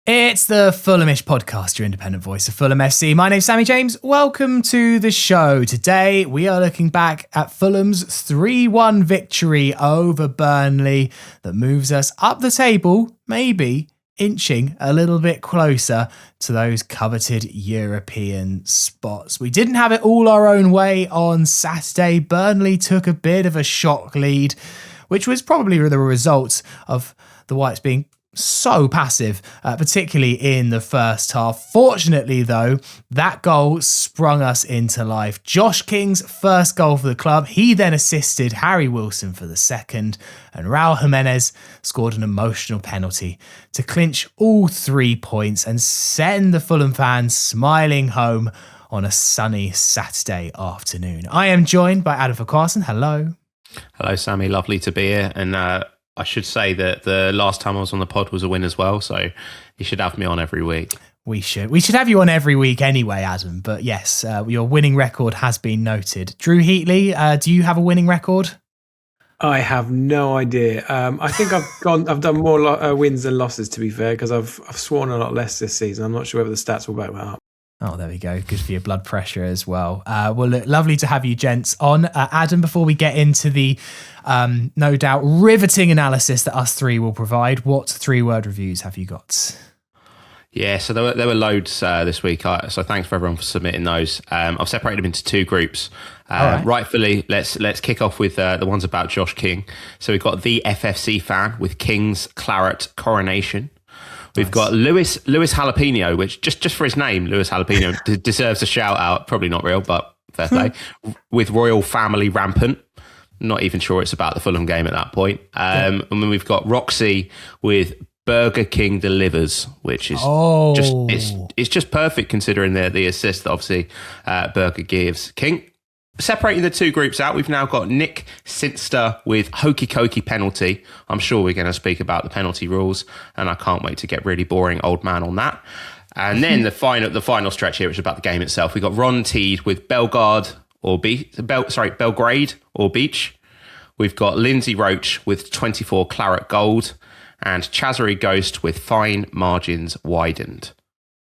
It's the Fulhamish podcast, your independent voice of Fulham FC. My name's Sammy James. Welcome to the show. Today, we are looking back at Fulham's 3-1 victory over Burnley that moves us up the table, maybe inching a little bit closer to those coveted European spots. We didn't have it all our own way on Saturday. Burnley took a bit of a shock lead, which was probably the result of the Whites being so passive, particularly in the first half. Fortunately, though, that goal sprung us into life. Josh King's first goal for the club. He then assisted Harry Wilson for the second, and Raul Jimenez scored an emotional penalty to clinch all 3 points and send the Fulham fans smiling home on a sunny Saturday afternoon. I am joined by Adam Farquharson. Hello. Hello, Sammy. Lovely to be here. And I should say that the last time I was on the pod was a win as well, so you should have me on every week. We should have you on every week anyway, Adam. But yes, your winning record has been noted. Drew Heatley, do you have a winning record? I have no idea. I think I've done more wins than losses, to be fair, because I've sworn a lot less this season. I'm not sure whether the stats will back that up. Oh, there we go. Good for your blood pressure as well. Well, look, lovely to have you gents on. Adam, before we get into the no doubt riveting analysis that us three will provide, what 3-word reviews have you got? Yeah, so there were loads this week. So thanks for everyone for submitting those. I've separated them into 2 groups. Right. Rightfully, let's kick off with the ones about Josh King. So we've got the FFC fan with King's Claret Coronation. We've got Lewis Jalapeno, which just for his name, Lewis Jalapeno deserves a shout out. Probably not real, but fair play. With Royal Family Rampant. Not even sure it's about the Fulham game at that point. And then we've got Roxy with Burger King Delivers, which is it's just perfect considering the assist that obviously Burger gives. King. Separating the 2 groups out, we've now got Nick Sinster with Hokey Cokey penalty. I'm sure we're going to speak about the penalty rules, and I can't wait to get really boring old man on that. And then the final stretch here, which is about the game itself. We've got Ron Teed with Belgrade or Beach. We've got Lindsay Roach with 24 Claret Gold, and Chazzery Ghost with fine margins widened.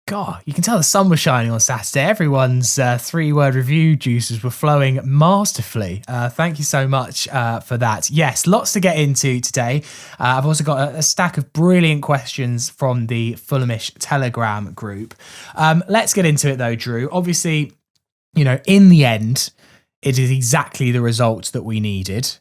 God, you can tell the sun was shining on Saturday. Everyone's 3-word review juices were flowing masterfully. Thank you so much for that. Yes, lots to get into today. I've also got a stack of brilliant questions from the Fulhamish Telegram group. Let's get into it though, Drew. Obviously, in the end, it is exactly the result that we needed.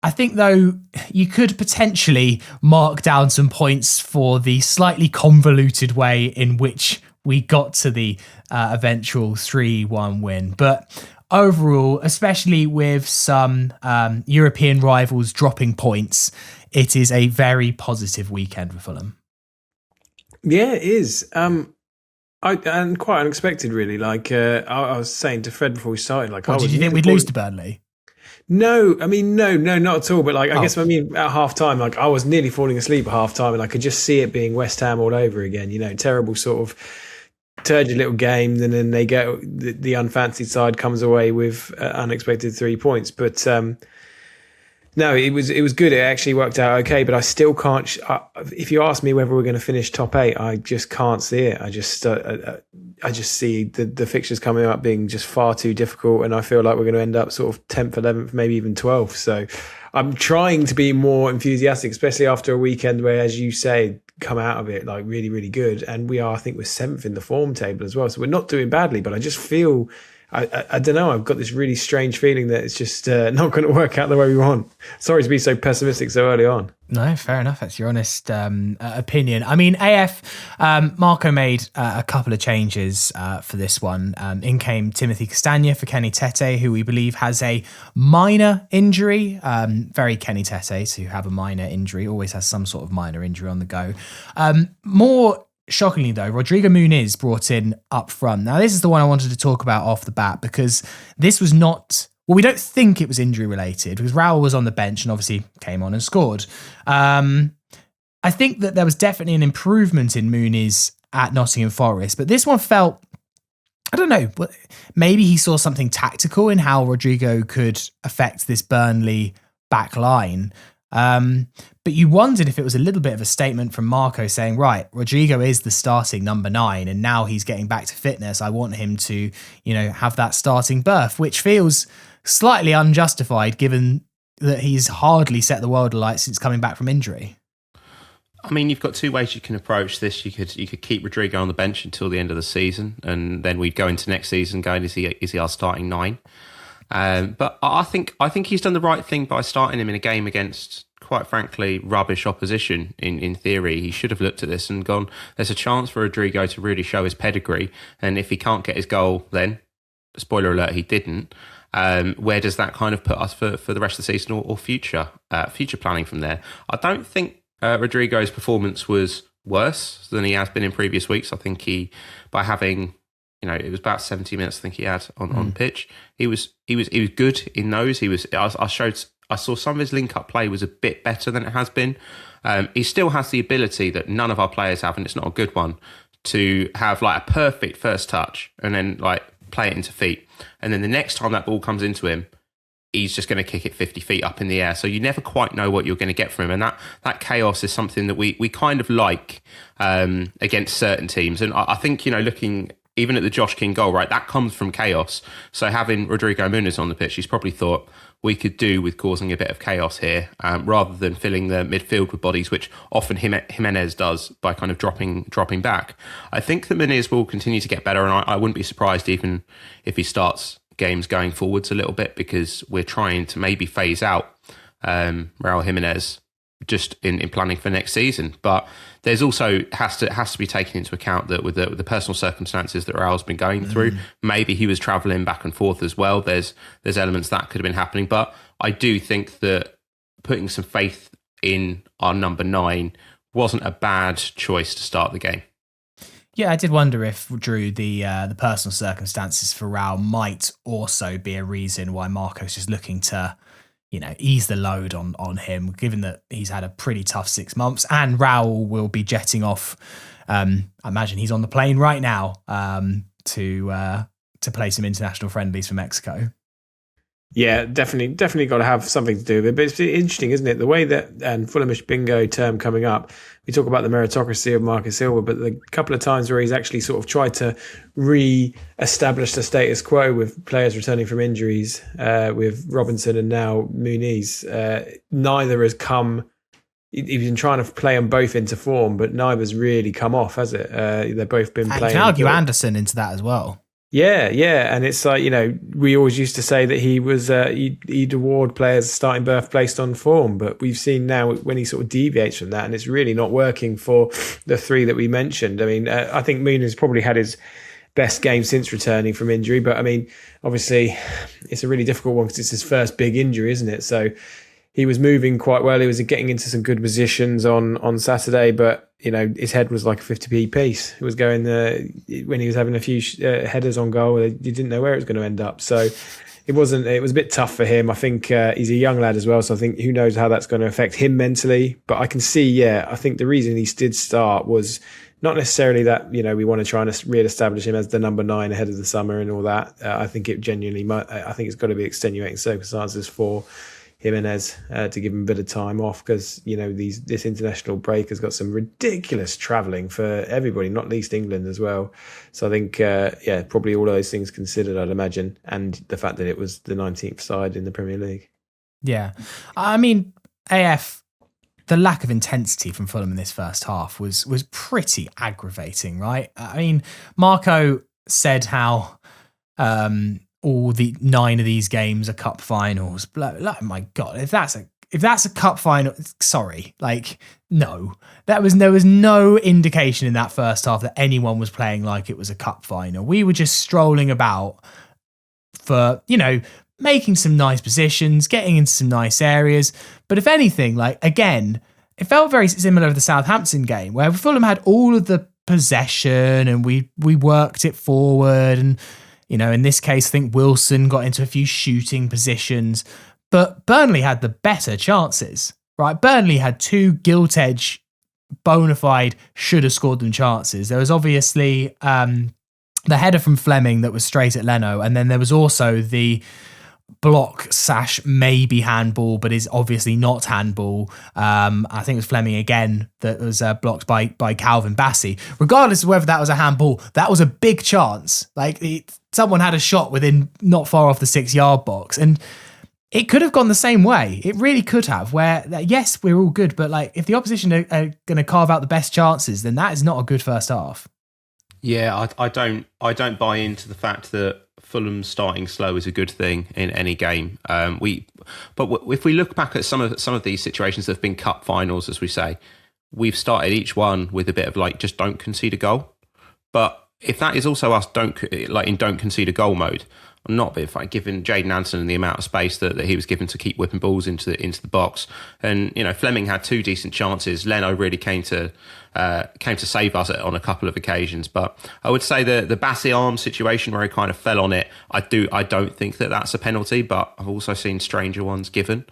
I think, though, you could potentially mark down some points for the slightly convoluted way in which we got to the eventual 3-1 win. But overall, especially with some European rivals dropping points, it is a very positive weekend for Fulham. Yeah, it is. And quite unexpected, really. I was saying to Fred before we started, did you think we'd lose to Burnley? No, not at all. But I guess at half time, I was nearly falling asleep at half time, and I could just see it being West Ham all over again. Terrible sort of turgid little games, and then they get the unfancied side comes away with unexpected 3 points. But no, it was good. It actually worked out okay. But I still can't. If you ask me whether we're going to finish top 8, I just can't see it. I just see the fixtures coming up being just far too difficult, and I feel like we're going to end up sort of 10th, 11th, maybe even 12th. So I'm trying to be more enthusiastic, especially after a weekend where, as you say, come out of it really, really good. And we're 7th in the form table as well. So we're not doing badly, but I just feel, I don't know, I've got this really strange feeling that it's just not going to work out the way we want. Sorry to be so pessimistic so early on. No, fair enough. That's your honest opinion. I mean, AF, Marco made a couple of changes for this one. In came Timothy Castagna for Kenny Tete, who we believe has a minor injury. Very Kenny Tete to have a minor injury, always has some sort of minor injury on the go. More shockingly, though, Rodrigo Muniz brought in up front. Now, this is the one I wanted to talk about off the bat, because this was not... Well, we don't think it was injury related, because Raul was on the bench and obviously came on and scored. I think that there was definitely an improvement in Muniz at Nottingham Forest, but this one felt... I don't know, maybe he saw something tactical in how Rodrigo could affect this Burnley back line. But you wondered if it was a little bit of a statement from Marco saying, right, Rodrigo is the starting number 9 and now he's getting back to fitness. I want him to, have that starting berth, which feels slightly unjustified given that he's hardly set the world alight since coming back from injury. I mean, you've got two ways you can approach this. You could keep Rodrigo on the bench until the end of the season, and then we'd go into next season going, is he our starting 9? But I think he's done the right thing by starting him in a game against, quite frankly, rubbish opposition. In theory, he should have looked at this and gone, there's a chance for Rodrigo to really show his pedigree, and if he can't get his goal, then, spoiler alert, he didn't. Where does that kind of put us for the rest of the season or future planning from there? I don't think Rodrigo's performance was worse than he has been in previous weeks. I think by having, it was about 70 minutes I think he had on pitch. He was good in those. I saw some of his link-up play was a bit better than it has been. He still has the ability that none of our players have, and it's not a good one, to have like a perfect first touch and then like play it into feet. And then the next time that ball comes into him, he's just going to kick it 50 feet up in the air. So you never quite know what you're going to get from him. And that chaos is something that we kind of like against certain teams. And I think, looking even at the Josh King goal, right, that comes from chaos. So having Rodrigo Muniz on the pitch, he's probably thought we could do with causing a bit of chaos here rather than filling the midfield with bodies, which often Jimenez does by kind of dropping back. I think that Muniz will continue to get better, and I wouldn't be surprised even if he starts games going forwards a little bit, because we're trying to maybe phase out Raul Jimenez just in planning for next season. But there's also has to be taken into account that with the personal circumstances that Raul's been going through, maybe he was travelling back and forth as well. There's elements that could have been happening, but I do think that putting some faith in our number 9 wasn't a bad choice to start the game. Yeah, I did wonder if, Drew, the personal circumstances for Raul might also be a reason why Marco's just looking to, ease the load on him, given that he's had a pretty tough 6 months, and Raul will be jetting off. I imagine he's on the plane right now to play some international friendlies for Mexico. Yeah, definitely got to have something to do with it. But it's interesting, isn't it? The way that, and Fulhamish bingo term coming up, we talk about the meritocracy of Marcus Silva, but the couple of times where he's actually sort of tried to re-establish the status quo with players returning from injuries, with Robinson and now Muniz, neither has come. He's been trying to play them both into form, but neither's really come off, has it? They've both been playing. You can argue Anderson into that as well. Yeah, and it's like, we always used to say that he was he'd award players starting berth based on form, but we've seen now when he sort of deviates from that, and it's really not working for the 3 that we mentioned. I mean, I think Muniz probably had his best game since returning from injury, but I mean, obviously, it's a really difficult one because it's his first big injury, isn't it? So he was moving quite well. He was getting into some good positions on Saturday, but his head was like a 50p piece. It was going when he was having a few headers on goal. You didn't know where it was going to end up. So it was a bit tough for him. I think he's a young lad as well. So I think who knows how that's going to affect him mentally. But I can see, I think the reason he did start was not necessarily that, we want to try and re-establish him as the number 9 ahead of the summer and all that. I think it genuinely might. I think it's got to be extenuating circumstances for Jimenez to give him a bit of time off, because this international break has got some ridiculous travelling for everybody, not least England as well. So I think probably all of those things considered, I'd imagine, and the fact that it was the 19th side in the Premier League. Yeah, I mean, AF, the lack of intensity from Fulham in this first half was pretty aggravating, right? I mean, Marco said how all the 9 of these games are cup finals. Oh my God, if that's a cup final, sorry, no. There was no indication in that first half that anyone was playing like it was a cup final. We were just strolling about for, making some nice positions, getting into some nice areas. But if anything, again, it felt very similar to the Southampton game, where Fulham had all of the possession and we worked it forward, and in this case, I think Wilson got into a few shooting positions, but Burnley had the better chances, right? Burnley had 2 gilt-edge, bona fide, should have scored them chances. There was obviously the header from Fleming that was straight at Leno, and then there was also the block / maybe handball, but is obviously not handball. I think it was Fleming again that was blocked by Calvin Bassey. Regardless of whether that was a handball, that was a big chance. Someone had a shot within not far off the 6-yard box, and it could have gone the same way. It really could have, where, yes, we're all good, but if the opposition are going to carve out the best chances, then that is not a good first half. Yeah, I don't buy into the fact that Fulham starting slow is a good thing in any game. But if we look back at some of these situations that have been cup finals, as we say, we've started each one with a bit of just don't concede a goal. But if that is also us don't concede a goal mode, I'm not a bit like giving Jayden Anderson the amount of space that he was given to keep whipping balls into the box. And Fleming had 2 decent chances. Leno really came to save us on a couple of occasions. But I would say the Bassey arm situation where he kind of fell on it, I don't think that that's a penalty, but I've also seen stranger ones given.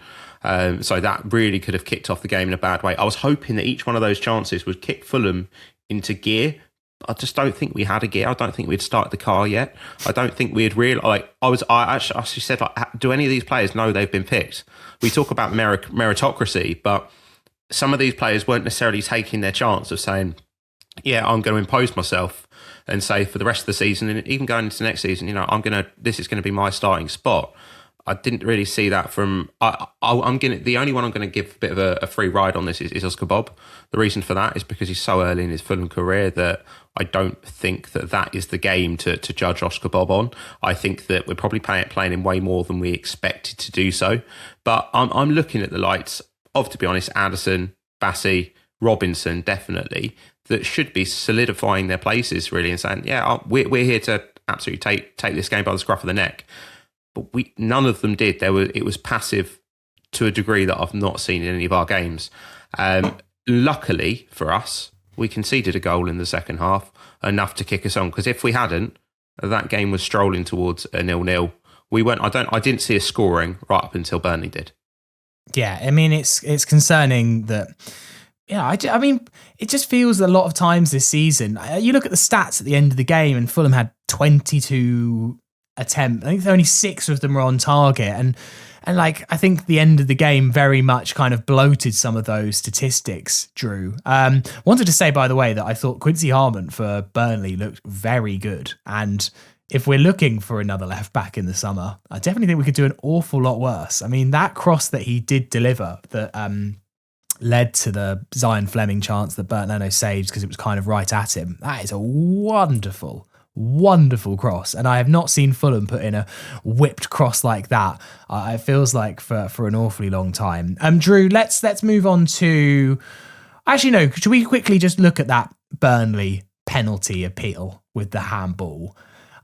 So that really could have kicked off the game in a bad way. I was hoping that each one of those chances would kick Fulham into gear. I just don't think we had a gear. I don't think we'd started the car yet. I don't think we'd realised. I actually said, do any of these players know they've been picked? We talk about meritocracy, but some of these players weren't necessarily taking their chance of saying, yeah, I'm going to impose myself and say for the rest of the season, and even going into next season, this is going to be my starting spot. I didn't really see that from. The only one I'm going to give a bit of a free ride on this is Oscar Bob. The reason for that is because he's so early in his Fulham career that I don't think that is the game to judge Oscar Bob on. I think that we're probably playing him way more than we expected to do so. But I'm looking at the likes of, to be honest, Addison, Bassey, Robinson, definitely, that should be solidifying their places really and saying, yeah, we're here to absolutely take this game by the scruff of the neck. But none of them did. It was passive to a degree that I've not seen in any of our games. Luckily for us, we conceded a goal in the second half, enough to kick us on. Because if we hadn't, that game was strolling towards a 0-0. I didn't see a scoring right up until Burnley did. Yeah, I mean it's concerning that. Yeah, I mean it just feels a lot of times this season. You look at the stats at the end of the game, and Fulham had 22 attempts. I think only 6 of them were on target, and I think the end of the game very much kind of bloated some of those statistics, Drew. Wanted to say, by the way, that I thought Quincy Harmon for Burnley looked very good, and if we're looking for another left back in the summer, I definitely think we could do an awful lot worse. I mean, that cross that he did deliver that led to the Zion Fleming chance that Bert Leno saved because it was kind of right at him, that is a wonderful cross, and I have not seen Fulham put in a whipped cross like that. It feels like for an awfully long time. Drew, let's move on to. Actually, no. Should we quickly just look at that Burnley penalty appeal with the handball?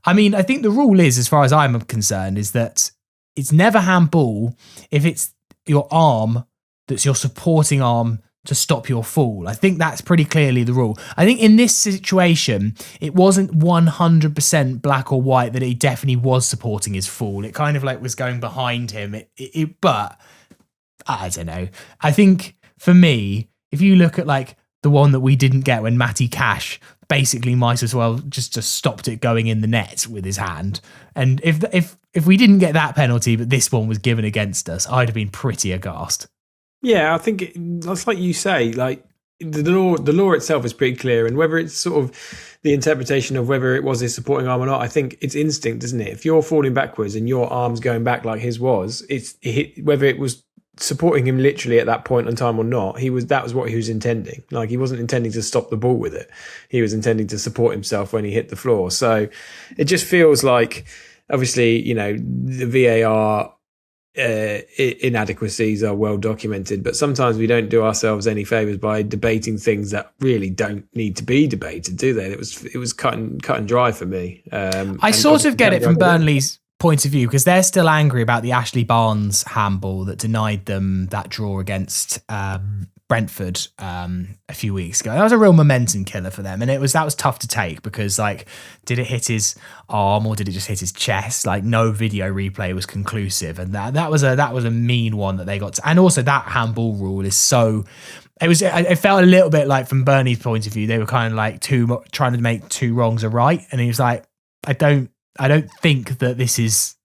I mean, I think the rule is, as far as I'm concerned, is that it's never handball if it's your arm that's your supporting arm to stop your fall. I think that's pretty clearly the rule. I think in this situation, it wasn't 100% black or white that he definitely was supporting his fall. It kind of was going behind him. But I don't know. I think for me, if you look at the one that we didn't get when Matty Cash basically might as well just stopped it going in the net with his hand. And if we didn't get that penalty, but this one was given against us, I'd have been pretty aghast. Yeah, I think that's like you say, the law itself is pretty clear, and whether it's sort of the interpretation of whether it was his supporting arm or not, I think it's instinct, isn't it? If you're falling backwards and your arm's going back like his was, whether it was supporting him literally at that point in time or not, that was what he was intending. He wasn't intending to stop the ball with it. He was intending to support himself when he hit the floor. So it just feels like, obviously, the VAR inadequacies are well documented, but sometimes we don't do ourselves any favors by debating things that really don't need to be debated, do they? It was cut and dry for me. I sort of get it from Burnley's point of view, because they're still angry about the Ashley Barnes handball that denied them that draw against Brentford a few weeks ago. That was a real momentum killer for them, and that was tough to take because did it hit his arm or did it just hit his chest? No video replay was conclusive, and that was a mean one that they got to. And also that handball rule is so. It felt a little bit like, from Burnley's point of view, they were kind of trying to make two wrongs a right, and he was like, I don't think that this is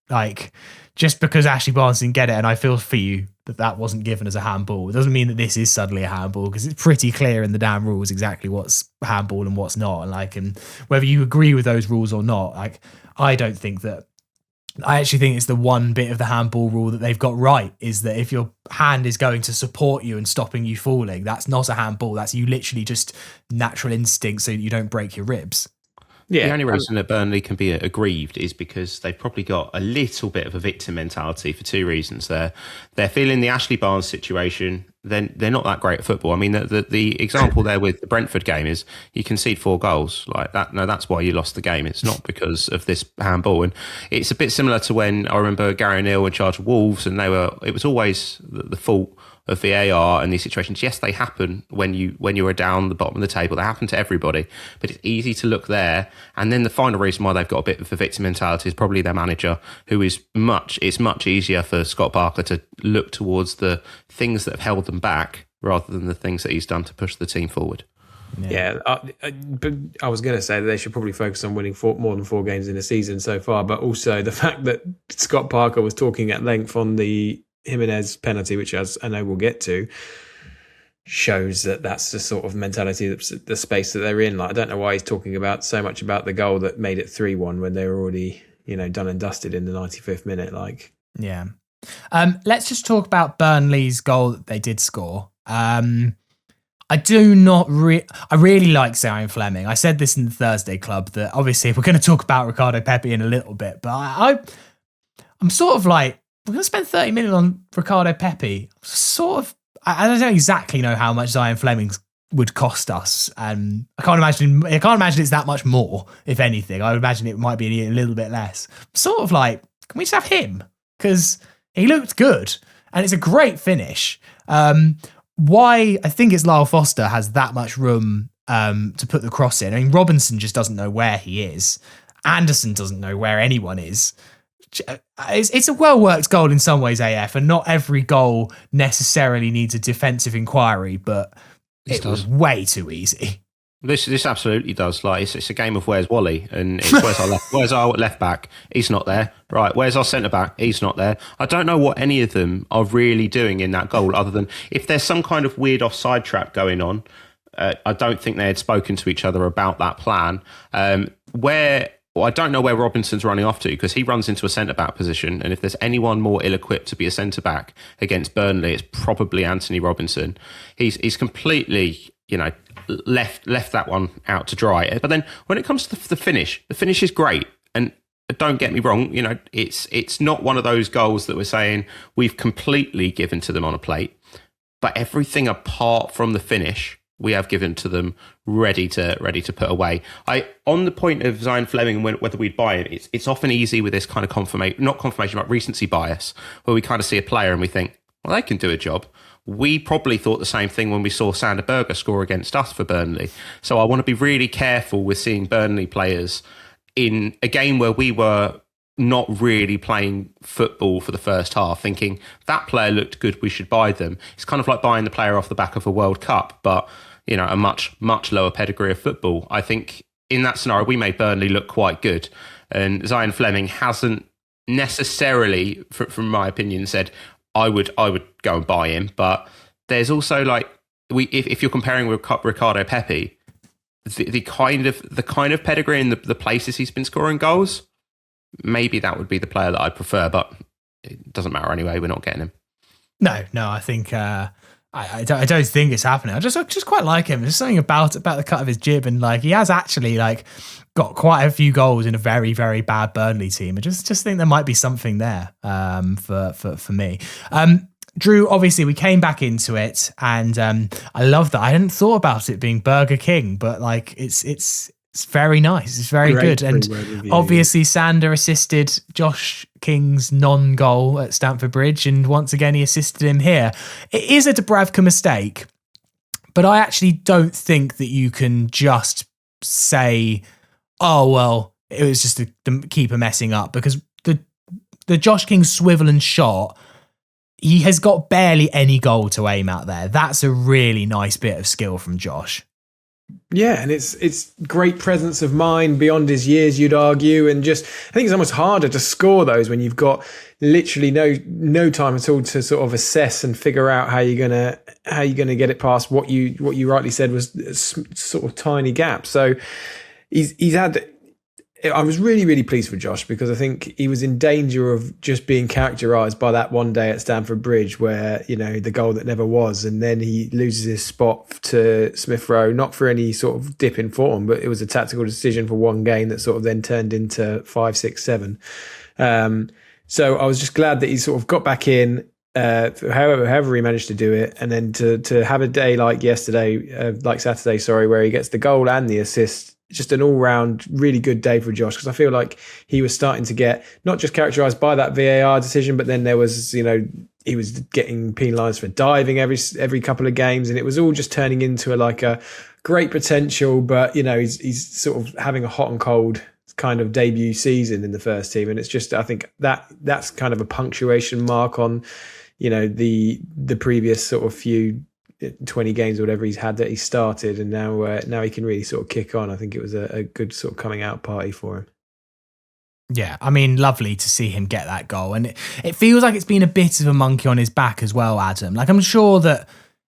just because Ashley Barnes didn't get it, and I feel for you that wasn't given as a handball, it doesn't mean that this is suddenly a handball, because it's pretty clear in the damn rules exactly what's handball and what's not. And whether you agree with those rules or not, like, I actually think it's the one bit of the handball rule that they've got right, is that if your hand is going to support you and stopping you falling, that's not a handball. That's you literally just natural instinct so that you don't break your ribs. Yeah, the only reason that Burnley can be aggrieved is because they've probably got a little bit of a victim mentality for two reasons. They're feeling the Ashley Barnes situation. Then they're not that great at football. I mean, the example there with the Brentford game is you concede 4 goals like that. No, that's why you lost the game. It's not because of this handball. And it's a bit similar to when I remember Gary O'Neill were in charge of Wolves, and it was always the fault of VAR and these situations. Yes, they happen when you were down the bottom of the table. They happen to everybody, but it's easy to look there. And then the final reason why they've got a bit of a victim mentality is probably their manager, who it's much easier for Scott Parker to look towards the things that have held them back rather than the things that he's done to push the team forward. Yeah, but I was going to say that they should probably focus on winning more than 4 games in a season so far, but also the fact that Scott Parker was talking at length on the Jimenez penalty, which as I know we'll get to, shows that that's the sort of mentality, the space that they're in. Like, I don't know why he's talking so much about the goal that made it 3-1 when they were already, done and dusted in the 95th minute. Like, yeah. Let's just talk about Burnley's goal that they did score. I really like Zion Fleming. I said this in the Thursday Club that obviously we're going to talk about Ricardo Pepi in a little bit, but I'm sort of like, we're going to spend 30 million on Ricardo Pepi. I don't exactly know how much Zion Fleming would cost us. I can't imagine it's that much more, if anything. I would imagine it might be a little bit less. Sort of like, can we just have him? Because he looked good, and it's a great finish. Why I think it's Lyle Foster has that much room to put the cross in. I mean, Robinson just doesn't know where he is. Anderson doesn't know where anyone is. It's a well-worked goal in some ways, AF, and not every goal necessarily needs a defensive inquiry, but it was way too easy. This absolutely does. Like, it's a game of where's Wally, and it's where's our left back? He's not there. Right, where's our centre back? He's not there. I don't know what any of them are really doing in that goal, other than if there's some kind of weird offside trap going on. I don't think they had spoken to each other about that plan. I don't know where Robinson's running off to, because he runs into a centre-back position, and if there's anyone more ill-equipped to be a centre-back against Burnley, it's probably Anthony Robinson. He's completely, left that one out to dry. But then when it comes to the finish is great. And don't get me wrong, it's not one of those goals that we're saying we've completely given to them on a plate, but everything apart from the finish we have given to them ready to put away. On the point of Zion Fleming and whether we'd buy him, it's often easy with this kind of not confirmation, but recency bias, where we kind of see a player and we think, well, they can do a job. We probably thought the same thing when we saw Sander Berge score against us for Burnley. So I want to be really careful with seeing Burnley players in a game where we were not really playing football for the first half, thinking that player looked good, we should buy them. It's kind of like buying the player off the back of a World Cup, but a much, much lower pedigree of football. I think in that scenario, we made Burnley look quite good. And Zion Fleming hasn't necessarily, from my opinion, said, I would go and buy him. But there's also if you're comparing with Ricardo Pepi, the kind of pedigree and the places he's been scoring goals, maybe that would be the player that I'd prefer, but it doesn't matter anyway. We're not getting him. No, I think I don't think it's happening. I just quite like him. There's something about the cut of his jib, and he has actually got quite a few goals in a very, very bad Burnley team. I just think there might be something there for me. Drew, obviously we came back into it, and I love that. I hadn't thought about it being Burger King, but it's very nice. It's very good. And obviously Sander assisted Josh King's non-goal at Stamford Bridge, and once again he assisted him here. It is a Dubravka mistake, but I actually don't think that you can just say, oh, well, it was just the keeper messing up, because the Josh King swivel and shot, he has got barely any goal to aim at there. That's a really nice bit of skill from Josh. Yeah, and it's great presence of mind beyond his years, you'd argue, and just I think it's almost harder to score those when you've got literally no time at all to sort of assess and figure out how you're gonna get it past what you rightly said was sort of tiny gaps. So he's had. I was really, really pleased for Josh because I think he was in danger of just being characterised by that one day at Stamford Bridge where, the goal that never was. And then he loses his spot to Smith Rowe, not for any sort of dip in form, but it was a tactical decision for one game that sort of then turned into 5, 6, 7. So I was just glad that he sort of got back in, however he managed to do it. And then to have a day like Saturday, where he gets the goal and the assist. Just an all-round really good day for Josh because I feel like he was starting to get not just characterised by that VAR decision, but then there was, he was getting penalised for diving every couple of games, and it was all just turning into a great potential. But he's sort of having a hot and cold kind of debut season in the first team, and it's just I think that's kind of a punctuation mark on the previous sort of few 20 games or whatever he's had that he started, and now he can really sort of kick on. I think it was a good sort of coming out party for him. Yeah, I mean, lovely to see him get that goal, and it feels like it's been a bit of a monkey on his back as well, Adam. Like I'm sure that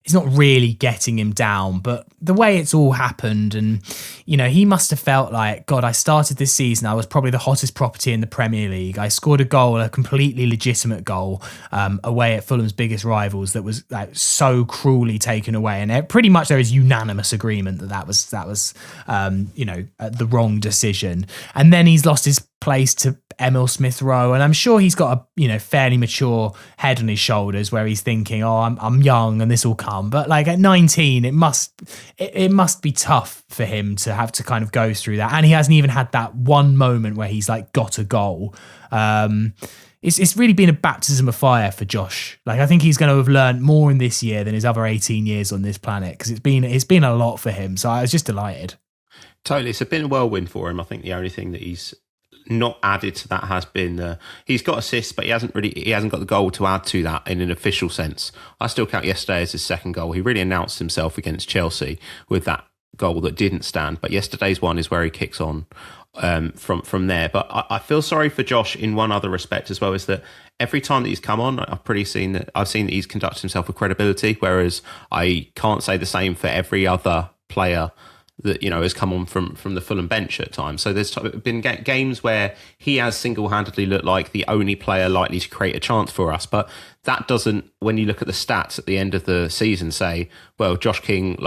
it's not really getting him down, but the way it's all happened, and he must have felt like, God, I started this season, I was probably the hottest property in the Premier League. I scored a goal, a completely legitimate goal, away at Fulham's biggest rivals that was so cruelly taken away, and pretty much there is unanimous agreement that was the wrong decision. And then he's lost his place to Emil Smith Rowe, and I'm sure he's got a fairly mature head on his shoulders where he's thinking, oh, I'm young and this will come. But like at 19, it must be tough for him to have to kind of go through that, and he hasn't even had that one moment where he's like got a goal. It's really been a baptism of fire for Josh. Like I think he's going to have learned more in this year than his other 18 years on this planet, because it's been a lot for him. So I was just delighted. Totally, it's been a whirlwind for him. I think the only thing that he's not added to that has been he's got assists, but he hasn't got the goal to add to that in an official sense. I still count yesterday as his second goal. He really announced himself against Chelsea with that goal that didn't stand, but yesterday's one is where he kicks on from there. But I feel sorry for Josh in one other respect as well, is that every time that he's come on, I've seen that he's conducted himself with credibility, whereas I can't say the same for every other player that has come on from the Fulham bench at times. So there's been games where he has single-handedly looked like the only player likely to create a chance for us, but that doesn't, when you look at the stats at the end of the season, say, well, Josh King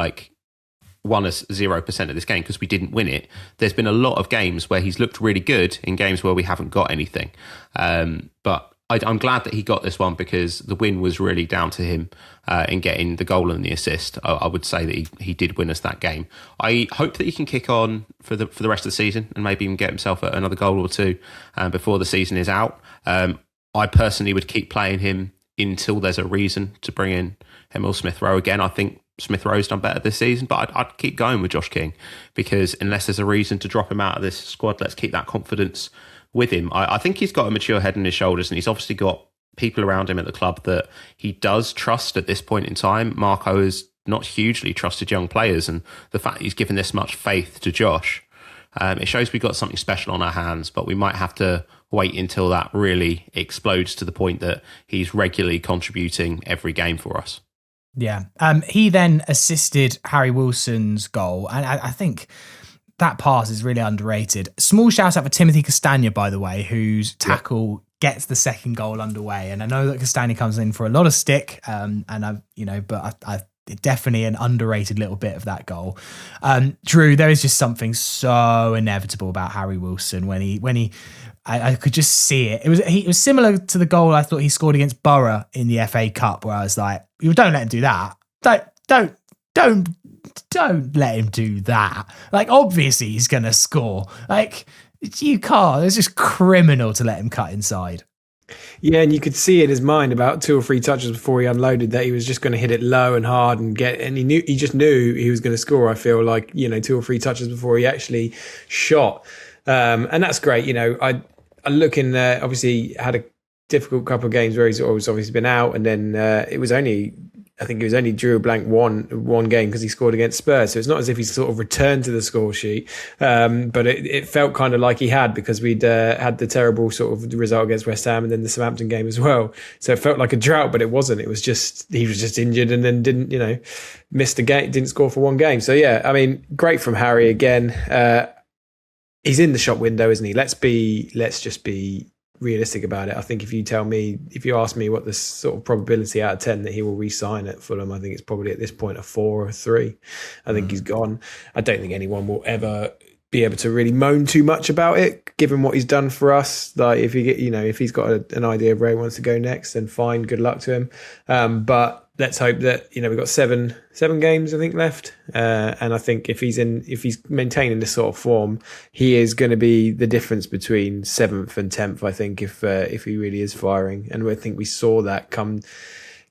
won us 0% of this game because we didn't win it. There's been a lot of games where he's looked really good in games where we haven't got anything, but I'm glad that he got this one because the win was really down to him in getting the goal and the assist. I would say that he did win us that game. I hope that he can kick on for the rest of the season and maybe even get himself another goal or two before the season is out. I personally would keep playing him until there's a reason to bring in Emil Smith Rowe again. I think Smith Rowe's done better this season, but I'd keep going with Josh King because unless there's a reason to drop him out of this squad, let's keep that confidence with him. I think he's got a mature head on his shoulders, and he's obviously got people around him at the club that he does trust at this point in time. Marco has not hugely trusted young players, and the fact that he's given this much faith to Josh, it shows we've got something special on our hands, but we might have to wait until that really explodes to the point that he's regularly contributing every game for us. Yeah. He then assisted Harry Wilson's goal, and I think that pass is really underrated. Small shout out for Timothy Castagna, by the way, whose tackle gets the second goal underway. And I know that Castagna comes in for a lot of stick, but I definitely an underrated little bit of that goal. Drew, there is just something so inevitable about Harry Wilson when he I could just see it. It was similar to the goal I thought he scored against Borough in the FA Cup, where I was like, "You don't let him do that. Don't let him do that. Like, obviously he's going to score. Like, you can't. It's just criminal to let him cut inside." Yeah, and you could see in his mind about 2 or 3 touches before he unloaded that he was just going to hit it low and hard and he just knew he was going to score. I feel like 2 or 3 touches before he actually shot, and that's great. I look in there. Obviously, had a difficult couple of games where he's always obviously been out, and then it was only I think he was only drew a blank one game because he scored against Spurs. So it's not as if he's sort of returned to the score sheet. But it felt kind of like he had, because we'd had the terrible sort of result against West Ham and then the Southampton game as well. So it felt like a drought, but it wasn't. It was just, he was just injured and then didn't, missed a game, didn't score for one game. So yeah, I mean, great from Harry again. He's in the shop window, isn't he? Let's just be realistic about it. I think if you ask me what the sort of probability out of 10 that he will re-sign at Fulham, I think it's probably at this point a 4 or a 3. I think he's gone. I don't think anyone will ever be able to really moan too much about it, given what he's done for us. Like if he's got an idea of where he wants to go next, then fine, good luck to him. But let's hope that we've got seven games I think left, and I think if he's maintaining this sort of form, he is going to be the difference between 7th and 10th. I think if he really is firing, and I think we saw that come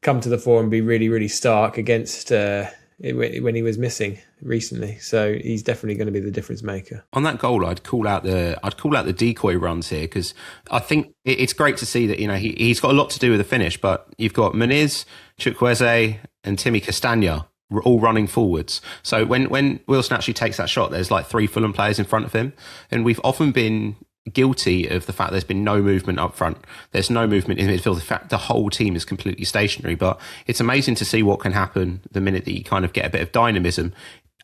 to the fore and be really, really stark against when he was missing recently. So he's definitely going to be the difference maker. On that goal, I'd call out the decoy runs here, because I think it's great to see that he's got a lot to do with the finish. But you've got Jimenez, Chukwueze, and Timmy Castagna all running forwards. So when Wilson actually takes that shot, there's like 3 Fulham players in front of him, and we've often been guilty of the fact there's been no movement up front. There's no movement in midfield. In fact, the whole team is completely stationary. But it's amazing to see what can happen the minute that you kind of get a bit of dynamism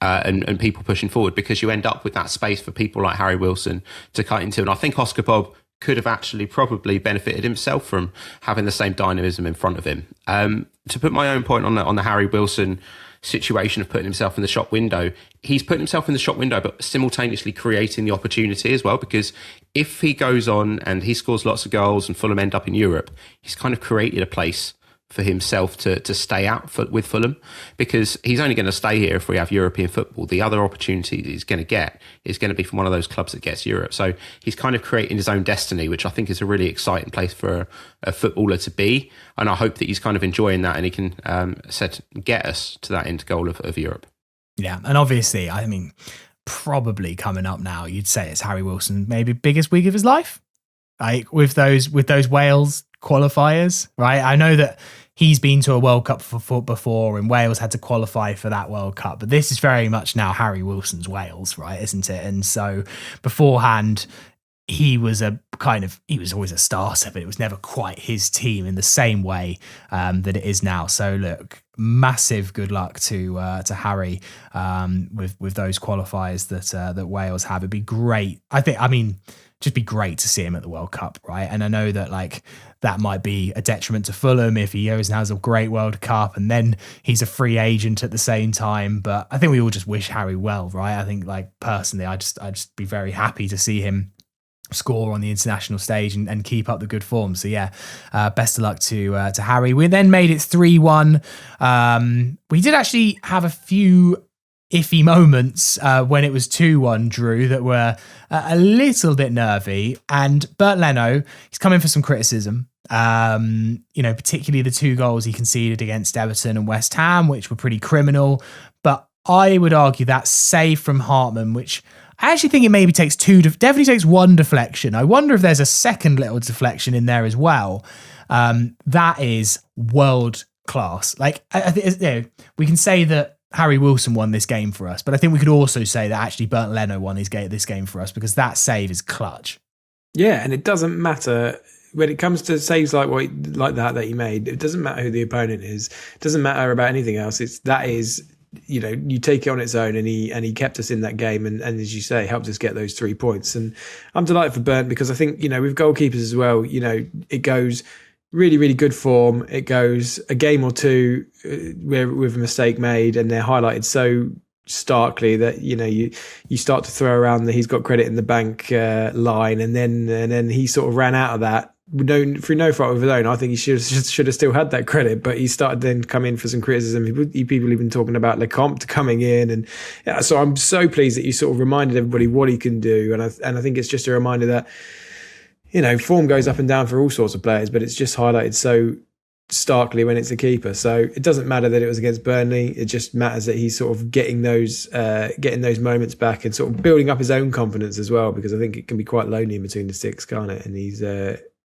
and people pushing forward, because you end up with that space for people like Harry Wilson to cut into. And I think Oscar Bob could have actually probably benefited himself from having the same dynamism in front of him. To put my own point on the Harry Wilson situation of putting himself in the shop window, he's putting himself in the shop window, but simultaneously creating the opportunity as well, because if he goes on and he scores lots of goals and Fulham end up in Europe, he's kind of created a place for himself to stay out with Fulham, because he's only going to stay here if we have European football. The other opportunity he's going to get is going to be from one of those clubs that gets Europe. So he's kind of creating his own destiny, which I think is a really exciting place for a footballer to be. And I hope that he's kind of enjoying that and he can get us to that end goal of Europe. Yeah, and obviously, I mean, probably coming up now, you'd say it's Harry Wilson, maybe biggest week of his life, like with those Wales qualifiers, right? I know that he's been to a World Cup before, and Wales had to qualify for that World Cup, but this is very much now Harry Wilson's Wales, right? Isn't it? And so beforehand, he was always a starter, but it was never quite his team in the same way that it is now. So look, massive good luck to Harry with those qualifiers that Wales have. It'd be great. Just be great to see him at the World Cup, right? And I know that that might be a detriment to Fulham if he goes and has a great World Cup and then he's a free agent at the same time. But I think we all just wish Harry well, right? I think personally, I'd just be very happy to see him score on the international stage and keep up the good form. So yeah, best of luck to Harry. We then made it 3-1. We did actually have a few iffy moments when it was 2-1 Drew that were a little bit nervy, and Bert Leno, he's coming for some criticism, particularly the 2 goals he conceded against Everton and West Ham, which were pretty criminal. But I would argue that save from Hartman, which I actually think it maybe takes definitely takes 1 deflection. I wonder if there's a second little deflection in there as well. That is world class. I think we can say that Harry Wilson won this game for us, but I think we could also say that actually Bert Leno won this game for us, because that save is clutch. Yeah, and it doesn't matter when it comes to saves like that he made. It doesn't matter who the opponent is. It doesn't matter about anything else. You take it on its own, and he kept us in that game, and as you say, helped us get those 3 points. And I'm delighted for Burnt, because I think with goalkeepers as well, it goes really, really good form. It goes a game or two with a mistake made, and they're highlighted so starkly that you start to throw around that he's got credit in the bank line, and then he sort of ran out of that through no fault of his own. I think he should have still had that credit, but he started then come in for some criticism. People even talking about Lecomte coming in, and so I'm so pleased that you sort of reminded everybody what he can do, and I think it's just a reminder that form goes up and down for all sorts of players, but it's just highlighted so starkly when it's a keeper. So it doesn't matter that it was against Burnley. It just matters that he's sort of getting those moments back and sort of building up his own confidence as well, because I think it can be quite lonely in between the sticks, can't it? And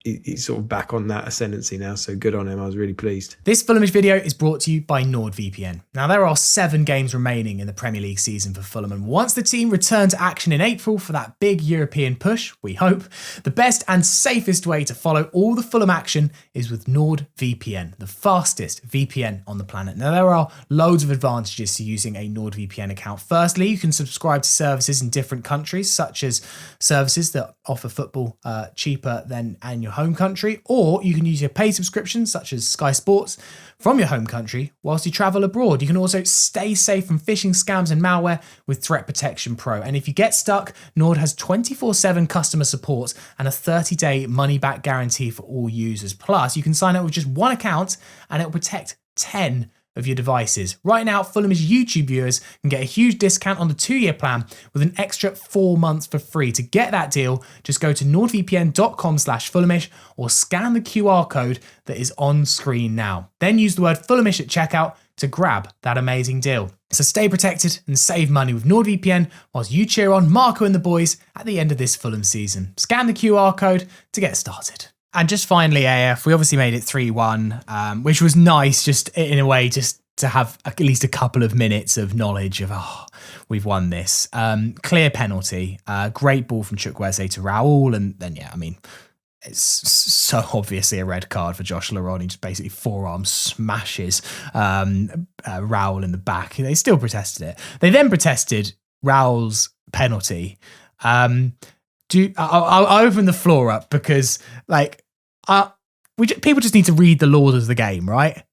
he's sort of back on that ascendancy now. So good on him. I was really pleased. This Fulhamish video is brought to you by NordVPN. Now, there are 7 games remaining in the Premier League season for Fulham, and once the team return to action in April for that big European push, we hope, the best and safest way to follow all the Fulham action is with NordVPN, the fastest VPN on the planet. Now, there are loads of advantages to using a NordVPN account. Firstly, you can subscribe to services in different countries, such as services that offer football cheaper than in your home country, or you can use your paid subscriptions such as Sky Sports from your home country whilst you travel abroad. You can also stay safe from phishing scams and malware with Threat Protection Pro. And if you get stuck, Nord has 24/7 customer support and a 30-day money-back guarantee for all users. Plus, you can sign up with just one account and it will protect 10 of your devices. Right now, Fulhamish YouTube viewers can get a huge discount on the 2-year plan with an extra 4 months for free. To get that deal, just go to nordvpn.com/Fulhamish or scan the QR code that is on screen now. Then use the word Fulhamish at checkout to grab that amazing deal. So stay protected and save money with NordVPN whilst you cheer on Marco and the boys at the end of this Fulham season. Scan the QR code to get started. And just finally, AF, we obviously made it 3-1, which was nice, just in a way, just to have at least a couple of minutes of knowledge of, we've won this. Clear penalty, great ball from Chukwueze to Raul, and then, it's so obviously a red card for Josh Laron. He just basically forearm smashes Raul in the back. They still protested it. They then protested Raul's penalty. I'll open the floor up because, people just need to read the laws of the game, right?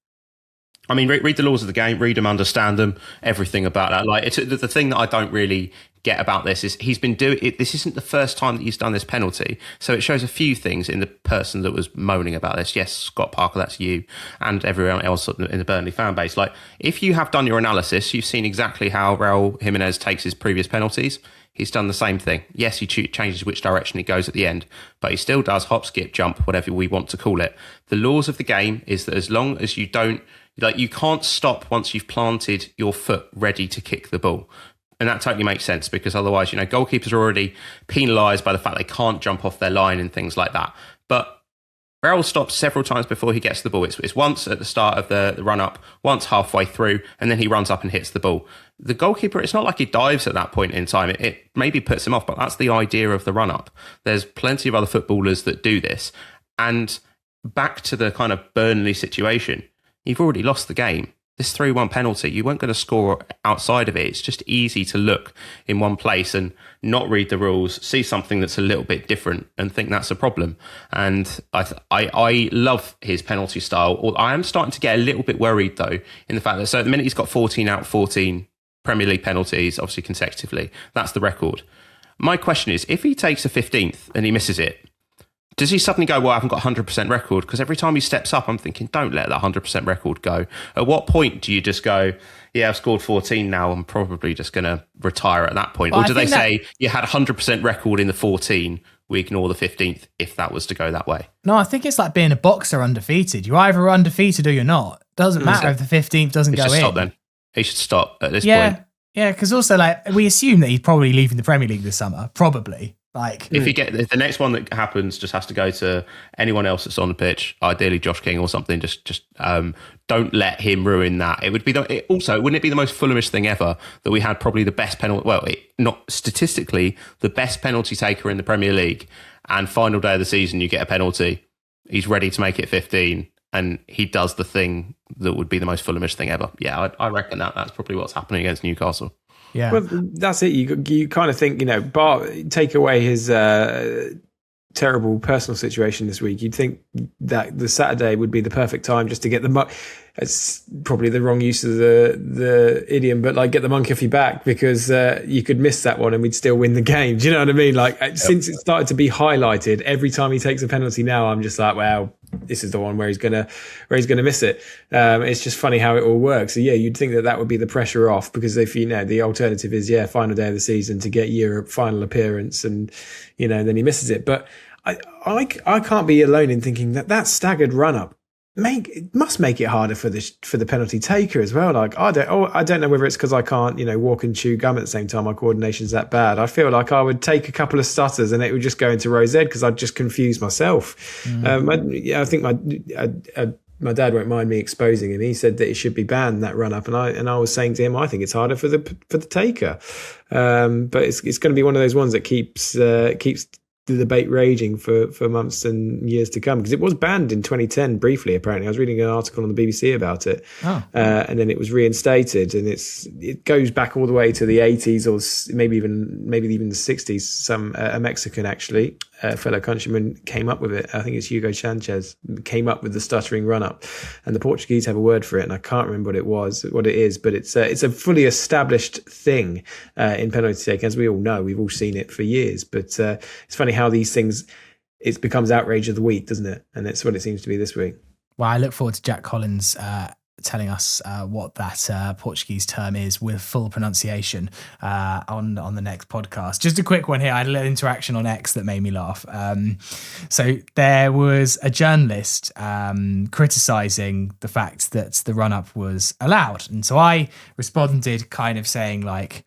I mean, read the laws of the game, read them, understand them, everything about that. It's the thing that I don't really get about this is he's been doing it. This isn't the first time that he's done this penalty. So it shows a few things in the person that was moaning about this. Yes, Scott Parker, that's you and everyone else in the Burnley fan base. If you have done your analysis, you've seen exactly how Raul Jimenez takes his previous penalties. He's done the same thing. Yes, he changes which direction he goes at the end, but he still does hop, skip, jump, whatever we want to call it. The laws of the game is that as long as you don't, you can't stop once you've planted your foot ready to kick the ball. And that totally makes sense because otherwise, goalkeepers are already penalised by the fact they can't jump off their line and things like that. But Raul stops several times before he gets to the ball. It's once at the start of the run-up, once halfway through, and then he runs up and hits the ball. The goalkeeper, it's not like he dives at that point in time. It maybe puts him off, but that's the idea of the run-up. There's plenty of other footballers that do this. And back to the kind of Burnley situation, you've already lost the game. This 3-1 penalty, you weren't going to score outside of it. It's just easy to look in one place and not read the rules, see something that's a little bit different and think that's a problem. And I love his penalty style. I am starting to get a little bit worried, though, in the fact that, so at the minute he's got 14 out of 14 Premier League penalties, obviously consecutively. That's the record. My question is, if he takes a 15th and he misses it, does he suddenly go, well, I haven't got 100% record? Because every time he steps up, I'm thinking, don't let that 100% record go. At what point do you just go, yeah, I've scored 14 now, I'm probably just going to retire at that point? Well, or do they say you had 100% record in the 14, we ignore the 15th if that was to go that way? No, I think it's like being a boxer undefeated. You're either undefeated or you're not. Doesn't matter if the 15th doesn't go in. Stop then. He should stop at this point. Yeah, because also we assume that he's probably leaving the Premier League this summer, probably. If the next one that happens just has to go to anyone else that's on the pitch, ideally Josh King or something, just don't let him ruin that. It would be wouldn't it be the most Fulhamish thing ever that we had probably the best penalty, not statistically the best penalty taker in the Premier League, and final day of the season you get a penalty, he's ready to make it 15 and he does the thing that would be the most Fulhamish thing ever. Yeah, I reckon that's probably what's happening against Newcastle. Yeah, well, that's it. You kind of think, take away his terrible personal situation this week. You'd think that the Saturday would be the perfect time just to get the it's probably the wrong use of the idiom, but get the monkey off your back, because you could miss that one and we'd still win the game. Do you know what I mean? Since it started to be highlighted, every time he takes a penalty now, I'm just like, wow, this is the one where he's gonna miss it. It's just funny how it all works. So yeah, you'd think that would be the pressure off, because if the alternative is final day of the season to get Europe final appearance, and then he misses it. But I can't be alone in thinking that staggered run up it must make it harder for the penalty taker as well. Like I don't know whether it's because I can't walk and chew gum at the same time. My coordination's that bad. I feel like I would take a couple of stutters and it would just go into row Z because I'd just confuse myself. I think my dad won't mind me exposing him. He said that it should be banned, that run up, and I was saying to him, I think it's harder for the taker, but it's going to be one of those ones that keeps the debate raging for months and years to come, because it was banned in 2010 briefly. Apparently, I was reading an article on the BBC about it, and then it was reinstated, and it goes back all the way to the 80s or maybe even the 60s. A Mexican actually, a fellow countryman, came up with it. I think it's Hugo Sanchez came up with the stuttering run up, and the Portuguese have a word for it, and I can't remember what it is, but it's a fully established thing in penalty taking, as we all know. We've all seen it for years, but it's funny how these things, it becomes outrage of the week, doesn't it? And that's what it seems to be this week. Well, I look forward to Jack Collins telling us what that Portuguese term is with full pronunciation on the next podcast. Just a quick one here. I had a little interaction on X that made me laugh. So there was a journalist criticising the fact that the run-up was allowed. And so I responded kind of saying, like,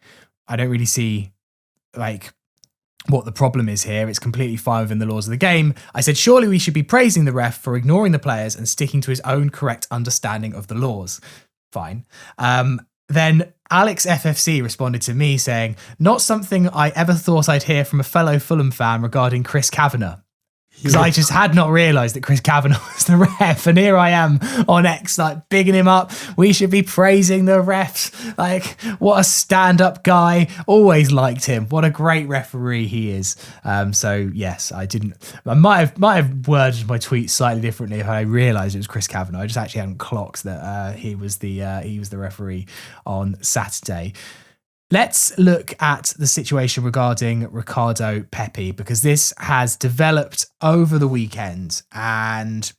I don't really see, like, what the problem is here. It's completely fine within the laws of the game. I said, surely we should be praising the ref for ignoring the players and sticking to his own correct understanding of the laws. Fine. Then Alex FFC responded to me saying, not something I ever thought I'd hear from a fellow Fulham fan regarding Chris Kavanagh. Because I just had not realised that Chris Kavanagh was the ref, and here I am on X, like, bigging him up. We should be praising the refs. Like, what a stand-up guy. Always liked him. What a great referee he is. So yes, I might have worded my tweet slightly differently if I realised it was Chris Kavanagh. I just actually hadn't clocked that he was the referee on Saturday. Let's look at the situation regarding Ricardo Pepi, because this has developed over the weekend, and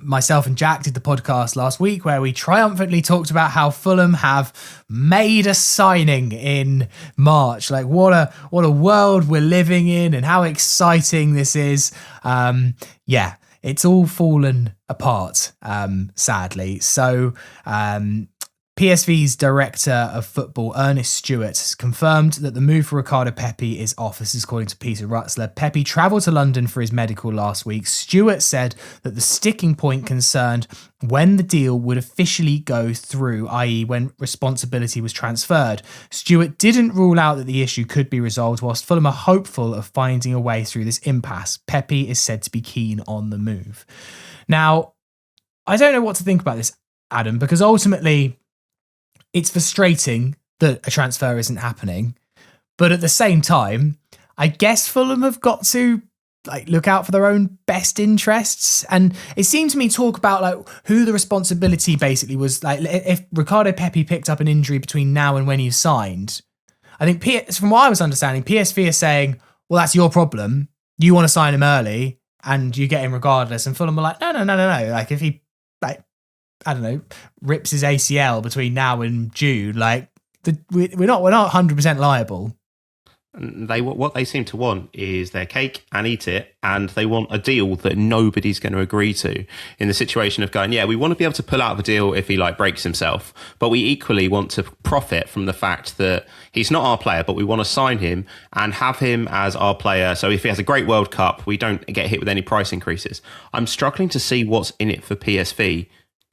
myself and Jack did the podcast last week where we triumphantly talked about how Fulham have made a signing in March. Like, what a world we're living in, and how exciting this is. It's all fallen apart, sadly. So, PSV's director of football, Ernest Stewart, has confirmed that the move for Ricardo Pepi is off. This is according to Peter Rutzler. Pepi travelled to London for his medical last week. Stewart said that the sticking point concerned when the deal would officially go through, i.e. when responsibility was transferred. Stewart didn't rule out that the issue could be resolved, whilst Fulham are hopeful of finding a way through this impasse. Pepi is said to be keen on the move. Now, I don't know what to think about this, Adam, because ultimately it's frustrating that a transfer isn't happening, but at the same time, I guess Fulham have got to look out for their own best interests. And it seemed to me talk about who the responsibility basically was. Like, if Ricardo Pepi picked up an injury between now and when he signed, I think from what I was understanding, PSV are saying, well, that's your problem. You want to sign him early and you get him regardless. And Fulham are like, no. Like, if he, I don't know, rips his ACL between now and June, we're not 100% liable. What they seem to want is their cake and eat it, and they want a deal that nobody's going to agree to, in the situation of going, yeah, we want to be able to pull out of a deal if he breaks himself, but we equally want to profit from the fact that he's not our player, but we want to sign him and have him as our player. So if he has a great World Cup, we don't get hit with any price increases. I'm struggling to see what's in it for PSV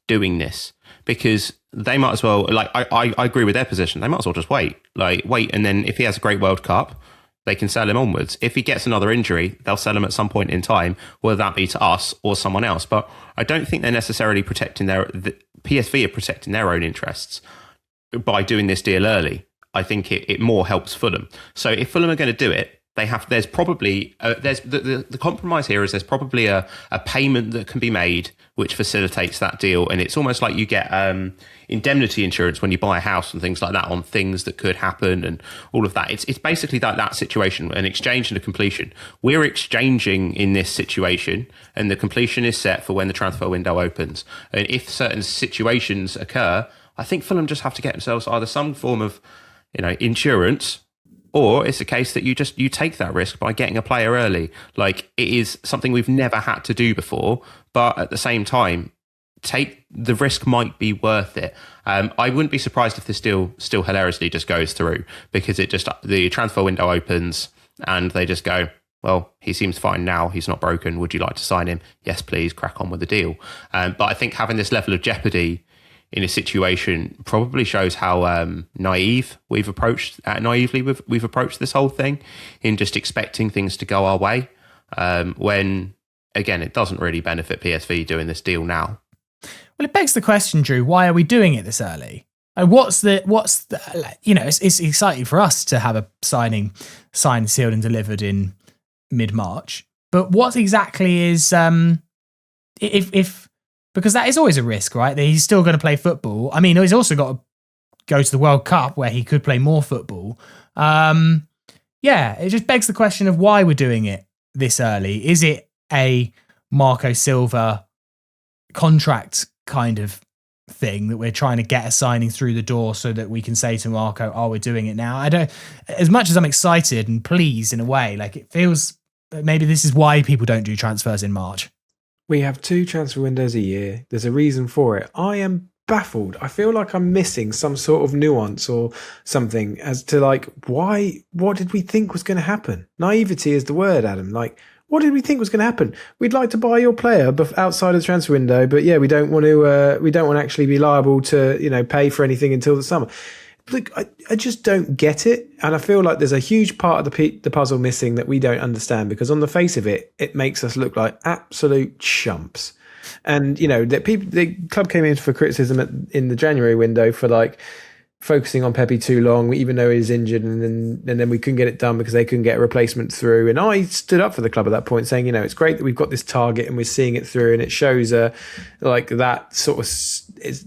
doing this, because they might as well, I agree with their position. They might as well just wait, and then if he has a great World Cup, they can sell him onwards. If he gets another injury, they'll sell him at some point in time, whether that be to us or someone else. But I don't think they're necessarily PSV are protecting their own interests by doing this deal early. I think it more helps Fulham. So if Fulham are going to do it, there's probably the compromise here is there's probably a payment that can be made which facilitates that deal, and it's almost like you get indemnity insurance when you buy a house and things like that on things that could happen and all of that. It's basically that situation, an exchange and a completion. We're exchanging in this situation, and the completion is set for when the transfer window opens. And if certain situations occur, I think Fulham just have to get themselves either some form of insurance, or it's a case that you take that risk by getting a player early. It is something we've never had to do before, but at the same time, the risk might be worth it. I wouldn't be surprised if this deal still hilariously just goes through, because the transfer window opens and they just go, well, he seems fine now. He's not broken. Would you like to sign him? Yes, please. Crack on with the deal. But I think having this level of jeopardy in a situation probably shows how naively we've approached this whole thing, in just expecting things to go our way. When again, it doesn't really benefit PSV doing this deal now. Well, it begs the question, Drew, why are we doing it this early? And what's the it's exciting for us to have a signing signed, sealed and delivered in mid-March. But what exactly is, if because that is always a risk, right? That he's still going to play football. I mean, he's also got to go to the World Cup where he could play more football. It just begs the question of why we're doing it this early. Is it a Marco Silva contract kind of thing that we're trying to get a signing through the door so that we can say to Marco, oh, we're doing it now? I don't, as much as I'm excited and pleased in a way, like it feels maybe this is why people don't do transfers in March. We have 2 transfer windows a year. There's a reason for it. I am baffled. I feel like I'm missing some sort of nuance or something as to like, what did we think was going to happen? Naivety is the word, Adam. Like, what did we think was going to happen? We'd like to buy your player outside of the transfer window, but yeah, we don't want to actually be liable to, pay for anything until the summer. Look, I just don't get it. And I feel like there's a huge part of the puzzle missing that we don't understand, because on the face of it, it makes us look like absolute chumps. And, the club came in for criticism in the January window for like focusing on Pepi too long, even though he was injured, and then we couldn't get it done because they couldn't get a replacement through. And I stood up for the club at that point, saying, it's great that we've got this target and we're seeing it through, and it shows like that sort of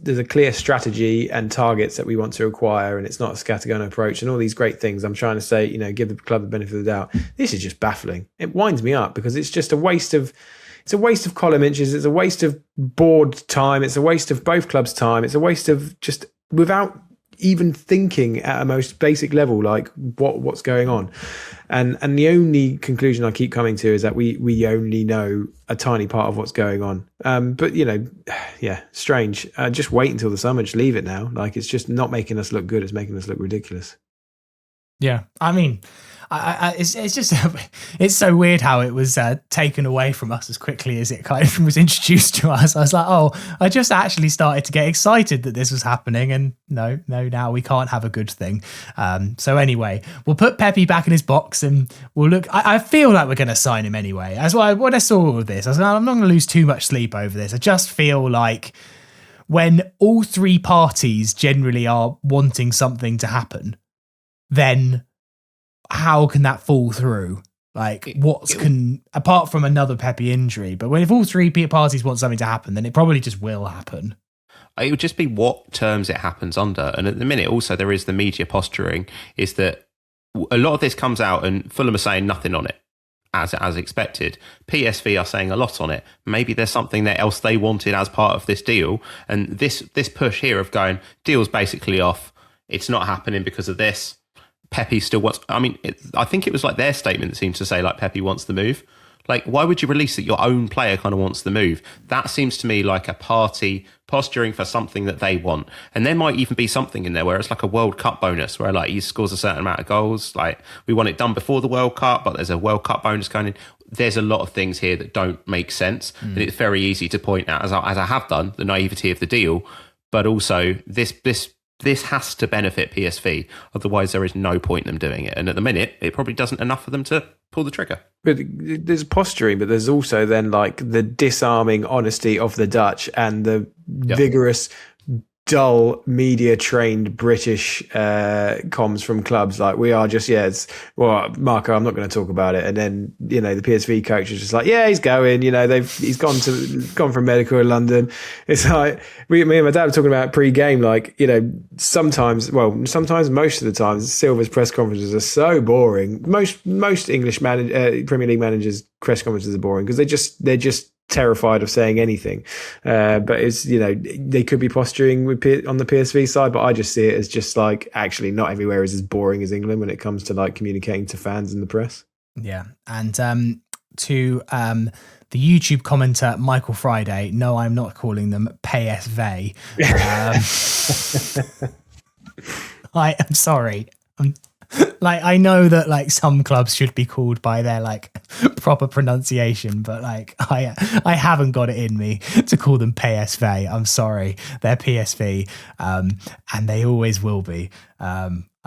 there's a clear strategy and targets that we want to acquire, and it's not a scattergun approach and all these great things. I'm trying to say, give the club the benefit of the doubt. This is just baffling. It winds me up because it's just a waste of. It's a waste of column inches. It's a waste of board time. It's a waste of both clubs' time. It's a waste of just without even thinking at a most basic level, like what's going on. And the only conclusion I keep coming to is that we only know a tiny part of what's going on. But strange. Just wait until the summer. Just leave it now. Like, it's just not making us look good. It's making us look ridiculous. Yeah, I mean, it's just it's so weird how it was taken away from us as quickly as it kind of was introduced to us. I was like, oh, I just actually started to get excited that this was happening, and no, now we can't have a good thing. So anyway, we'll put Pepi back in his box and we'll look. I feel like we're going to sign him anyway. As well, when I saw all of this, I was like, I'm not going to lose too much sleep over this. I just feel like when all 3 parties generally are wanting something to happen, then how can that fall through? Like, apart from another Pepi injury, but if all 3 parties want something to happen, then it probably just will happen. It would just be what terms it happens under. And at the minute, also, there is the media posturing, is that a lot of this comes out and Fulham are saying nothing on it, as expected. PSV are saying a lot on it. Maybe there's something else they wanted as part of this deal. And this push here of going, deal's basically off, it's not happening because of this. Pepi still wants. I mean, I think it was like their statement that seemed to say like Pepi wants the move. Like, why would you release that your own player kind of wants the move? That seems to me like a party posturing for something that they want. And there might even be something in there where it's like a World Cup bonus where like he scores a certain amount of goals. Like, we want it done before the World Cup, but there's a World Cup bonus going in. There's a lot of things here that don't make sense. And it's very easy to point out, as I have done, the naivety of the deal, but also this has to benefit PSV. Otherwise, there is no point in them doing it. And at the minute, it probably doesn't enough for them to pull the trigger. But there's posturing, but there's also then like the disarming honesty of the Dutch and the vigorous, dull, media-trained British comms from clubs. Like, we are just, Marco, I'm not going to talk about it. And then, the PSV coach is just like, yeah, he's going. He's gone from medical in London. It's like, me and my dad were talking about pre-game, like, sometimes, most of the time, Silva's press conferences are so boring. Most English Premier League managers' press conferences are boring because they're just terrified of saying anything, but it's they could be posturing on the PSV side, but I just see it as just like, actually not everywhere is as boring as England when it comes to like communicating to fans and the press. Yeah, and to the YouTube commenter Michael Friday. No, I'm not calling them PSV. I'm sorry. I know that some clubs should be called by their proper pronunciation, but I haven't got it in me to call them PSV. I'm sorry, they're PSV, and they always will be.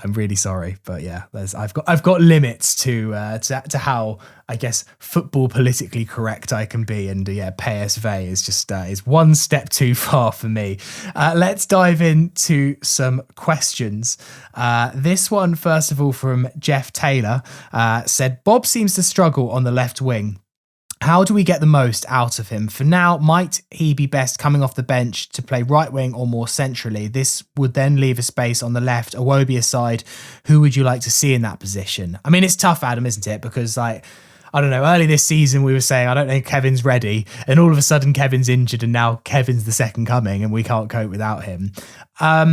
I'm really sorry, but yeah, I've got limits to how I guess football politically correct I can be, and PSV is just is one step too far for me. Let's dive into some questions. This one, first of all, from Jeff Taylor, said Bob seems to struggle on the left wing. How do we get the most out of him? For now, might he be best coming off the bench to play right wing or more centrally? This would then leave a space on the left. Iwobi aside, who would you like to see in that position? I mean, it's tough, Adam, isn't it? Because I don't know, early this season we were saying, I don't think Kevin's ready. And all of a sudden Kevin's injured and now Kevin's the second coming and we can't cope without him. I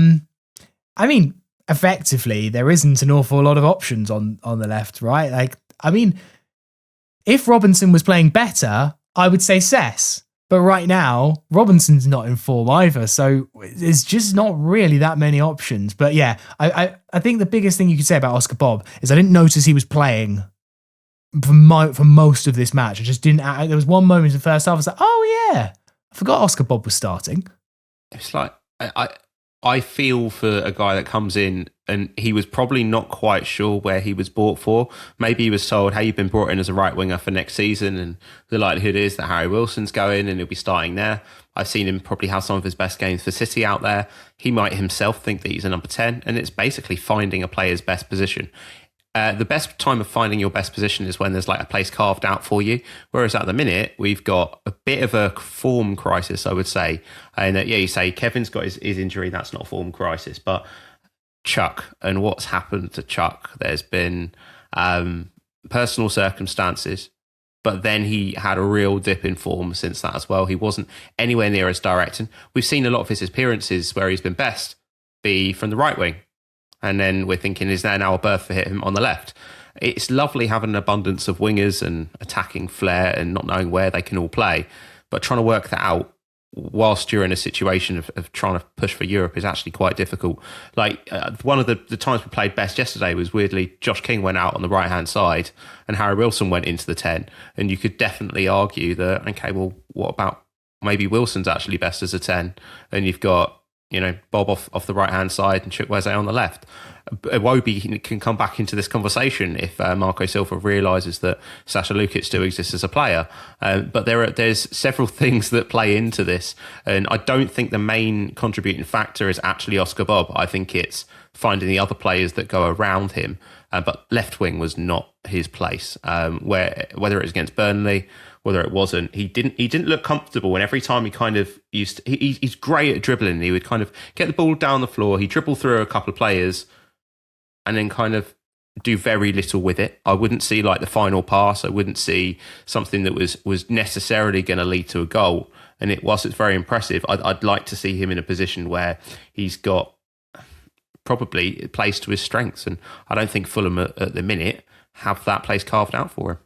mean, effectively, there isn't an awful lot of options on the left, right? If Robinson was playing better, I would say Cess. But right now, Robinson's not in form either. So there's just not really that many options. But yeah, I think the biggest thing you could say about Oscar Bob is I didn't notice he was playing for most of this match. I just didn't. There was one moment in the first half, I was like, oh yeah, I forgot Oscar Bob was starting. It's like, I feel for a guy that comes in and he was probably not quite sure where he was bought for. Maybe he was told, hey, you've been brought in as a right winger for next season, and the likelihood is that Harry Wilson's going and he'll be starting there. I've seen him probably have some of his best games for City out there. He might himself think that he's a number 10, and it's basically finding a player's best position. The best time of finding your best position is when there's a place carved out for you. Whereas at the minute, we've got a bit of a form crisis, I would say. And you say Kevin's got his injury, that's not a form crisis. But Chuck and what's happened to Chuck, there's been personal circumstances, but then he had a real dip in form since that as well. He wasn't anywhere near as direct. And we've seen a lot of his appearances where he's been best be from the right wing. And then we're thinking, is there now a berth for him on the left? It's lovely having an abundance of wingers and attacking flair and not knowing where they can all play. But trying to work that out whilst you're in a situation of trying to push for Europe is actually quite difficult. One of the times we played best yesterday was weirdly Josh King went out on the right-hand side and Harry Wilson went into the 10. And you could definitely argue that, okay, well, what about maybe Wilson's actually best as a 10? And you've got Bob off the right-hand side and Chukwueze on the left. Iwobi can come back into this conversation if Marco Silva realises that Sasha Lukic still exists as a player. But there's several things that play into this. And I don't think the main contributing factor is actually Oscar Bob. I think it's finding the other players that go around him. But left wing was not his place. Whether it was against Burnley, whether it wasn't, he didn't look comfortable. And every time he kind of he's great at dribbling. He would kind of get the ball down the floor. He'd dribble through a couple of players and then kind of do very little with it. I wouldn't see the final pass. I wouldn't see something that was necessarily going to lead to a goal. And whilst it's very impressive, I'd like to see him in a position where he's got probably plays to his strengths. And I don't think Fulham at the minute have that place carved out for him.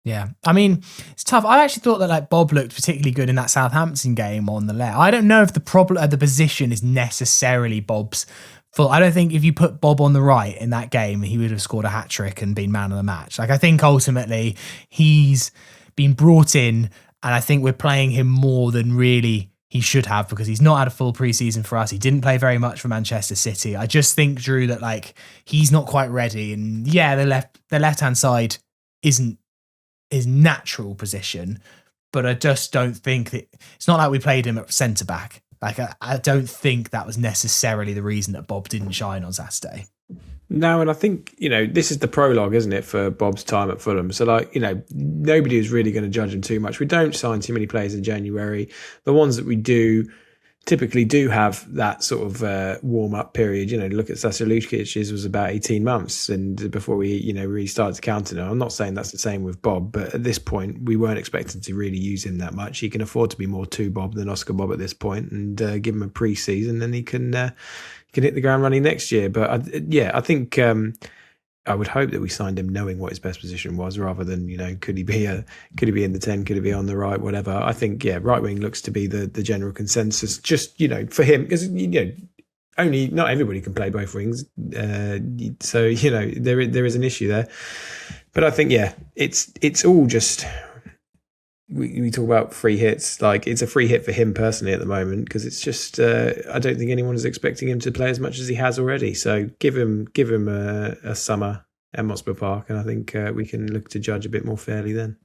Yeah, I mean, it's tough. I actually thought that Bob looked particularly good in that Southampton game on the left. I don't know if the problem at the position is necessarily Bob's fault. I don't think if you put Bob on the right in that game, he would have scored a hat-trick and been man of the match. I think ultimately he's been brought in, and I think we're playing him more than really he should have, because he's not had a full preseason for us. He didn't play very much for Manchester City. I just think, Drew, that he's not quite ready. And yeah, the left-hand side isn't his natural position, but I just don't think that it's not like we played him at centre back. I don't think that was necessarily the reason that Bob didn't shine on Saturday. No, and I think, this is the prologue, isn't it, for Bob's time at Fulham. So, nobody is really going to judge him too much. We don't sign too many players in January. The ones that we do typically do have that sort of warm-up period. Look at Sasha Lukic's was about 18 months and before we, really started to count it. I'm not saying that's the same with Bob, but at this point, we weren't expecting to really use him that much. He can afford to be more to Bob than Oscar Bob at this point, and give him a pre-season, and he can hit the ground running next year. But I think I would hope that we signed him knowing what his best position was, rather than, could he be in the 10, could he be on the right, whatever. I think right wing looks to be the general consensus. Just for him, because only not everybody can play both wings, so there is an issue there. But I think it's all just. We talk about free hits, like it's a free hit for him personally at the moment, because it's just I don't think anyone is expecting him to play as much as he has already. So give him a summer at Motspur Park, and I think we can look to judge a bit more fairly then.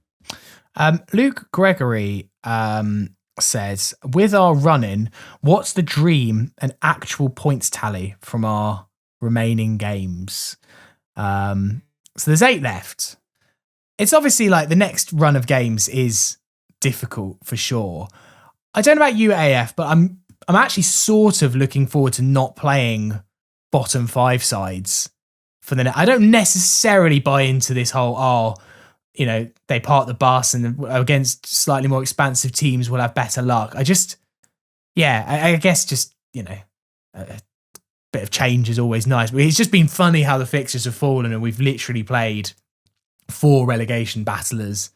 Luke Gregory says, with our running, what's the dream and actual points tally from our remaining games? So there's 8 left. It's obviously like the next run of games is difficult for sure. I don't know about you, AF, but I'm actually sort of looking forward to not playing bottom 5 sides for the. I don't necessarily buy into this whole they part the bus and against slightly more expansive teams will have better luck. I guess just a bit of change is always nice. But it's just been funny how the fixtures have fallen, and we've literally played 4 relegation battlers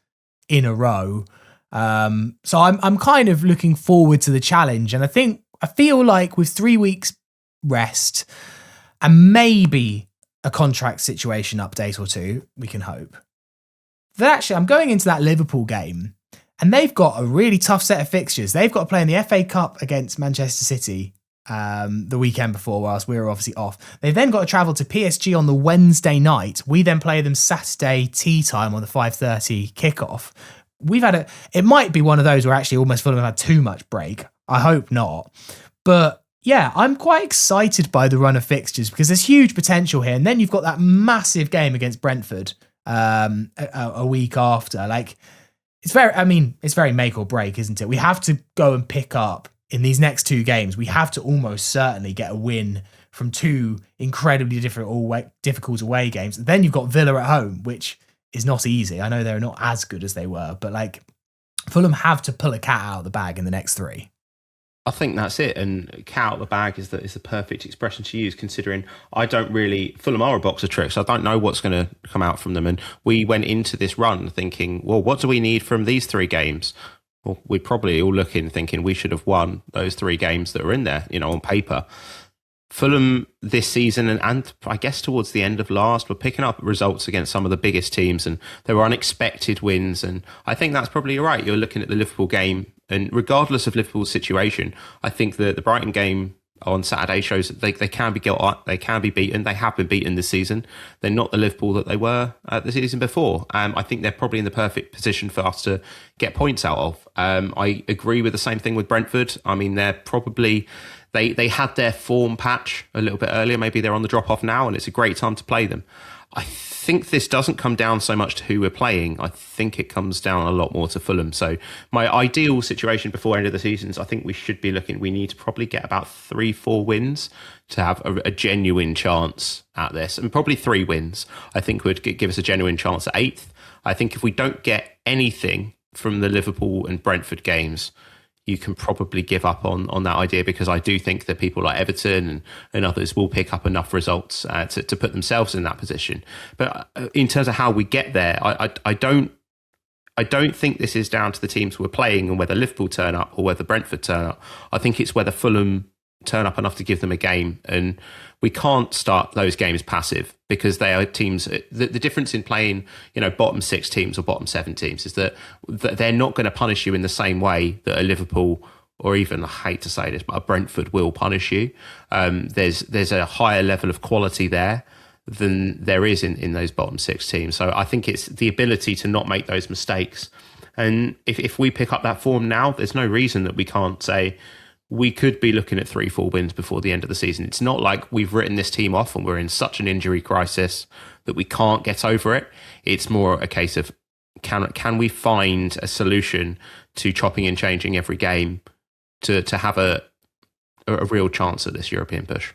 in a row. So I'm kind of looking forward to the challenge, and I feel like with 3 weeks rest and maybe a contract situation update or 2, we can hope that actually I'm going into that Liverpool game, and they've got a really tough set of fixtures. They've got to play in the FA Cup against Manchester City the weekend before, whilst we were obviously off. They've then got to travel to PSG on the Wednesday night. We then play them Saturday tea time on the 5:30 kickoff. It might be one of those where actually almost Fulham have had too much break. I hope not. But yeah, I'm quite excited by the run of fixtures because there's huge potential here. And then you've got that massive game against Brentford a week after. Like, it's very make or break, isn't it? We have to go and pick up in these next 2 games. We have to almost certainly get a win from 2 incredibly difficult away games. Then you've got Villa at home, which is not easy. I know they're not as good as they were, but like Fulham have to pull a cat out of the bag in the next 3. I think that's it. And cat out of the bag is the perfect expression to use, considering Fulham are a box of tricks. I don't know what's going to come out from them. And we went into this run thinking, well, what do we need from these 3 games? Well, we're probably all looking, thinking we should have won those 3 games that are in there, on paper. Fulham this season, and I guess towards the end of last, were picking up results against some of the biggest teams, and there were unexpected wins. And I think that's probably right. You're looking at the Liverpool game, and regardless of Liverpool's situation, I think the Brighton game on Saturday shows that they can be beaten. They have been beaten this season. They're not the Liverpool that they were the season before. I think they're probably in the perfect position for us to get points out of. I agree with the same thing with Brentford. I mean, they're probably they had their form patch a little bit earlier. Maybe they're on the drop off now, and it's a great time to play them. I think this doesn't come down so much to who we're playing. I think it comes down a lot more to Fulham. So my ideal situation before end of the season is I think we should be looking, we need to probably get about 3-4 wins to have a genuine chance at this. And probably 3 wins, I think would give us a genuine chance at 8th. I think if we don't get anything from the Liverpool and Brentford games, you can probably give up on that idea, because I do think that people like Everton and others will pick up enough results to put themselves in that position. But in terms of how we get there, I don't think this is down to the teams we're playing and whether Liverpool turn up or whether Brentford turn up. I think it's whether Fulham turn up enough to give them a game. And we can't start those games passive, because they are teams. The difference in playing, bottom 6 teams or bottom 7 teams is that they're not going to punish you in the same way that a Liverpool, or even, I hate to say this, but a Brentford will punish you. There's a higher level of quality there than there is in those bottom 6 teams. So I think it's the ability to not make those mistakes. And if we pick up that form now, there's no reason that we can't say we could be looking at 3-4 wins before the end of the season. It's not like we've written this team off and we're in such an injury crisis that we can't get over it. It's more a case of can we find a solution to chopping and changing every game to have a real chance at this European push.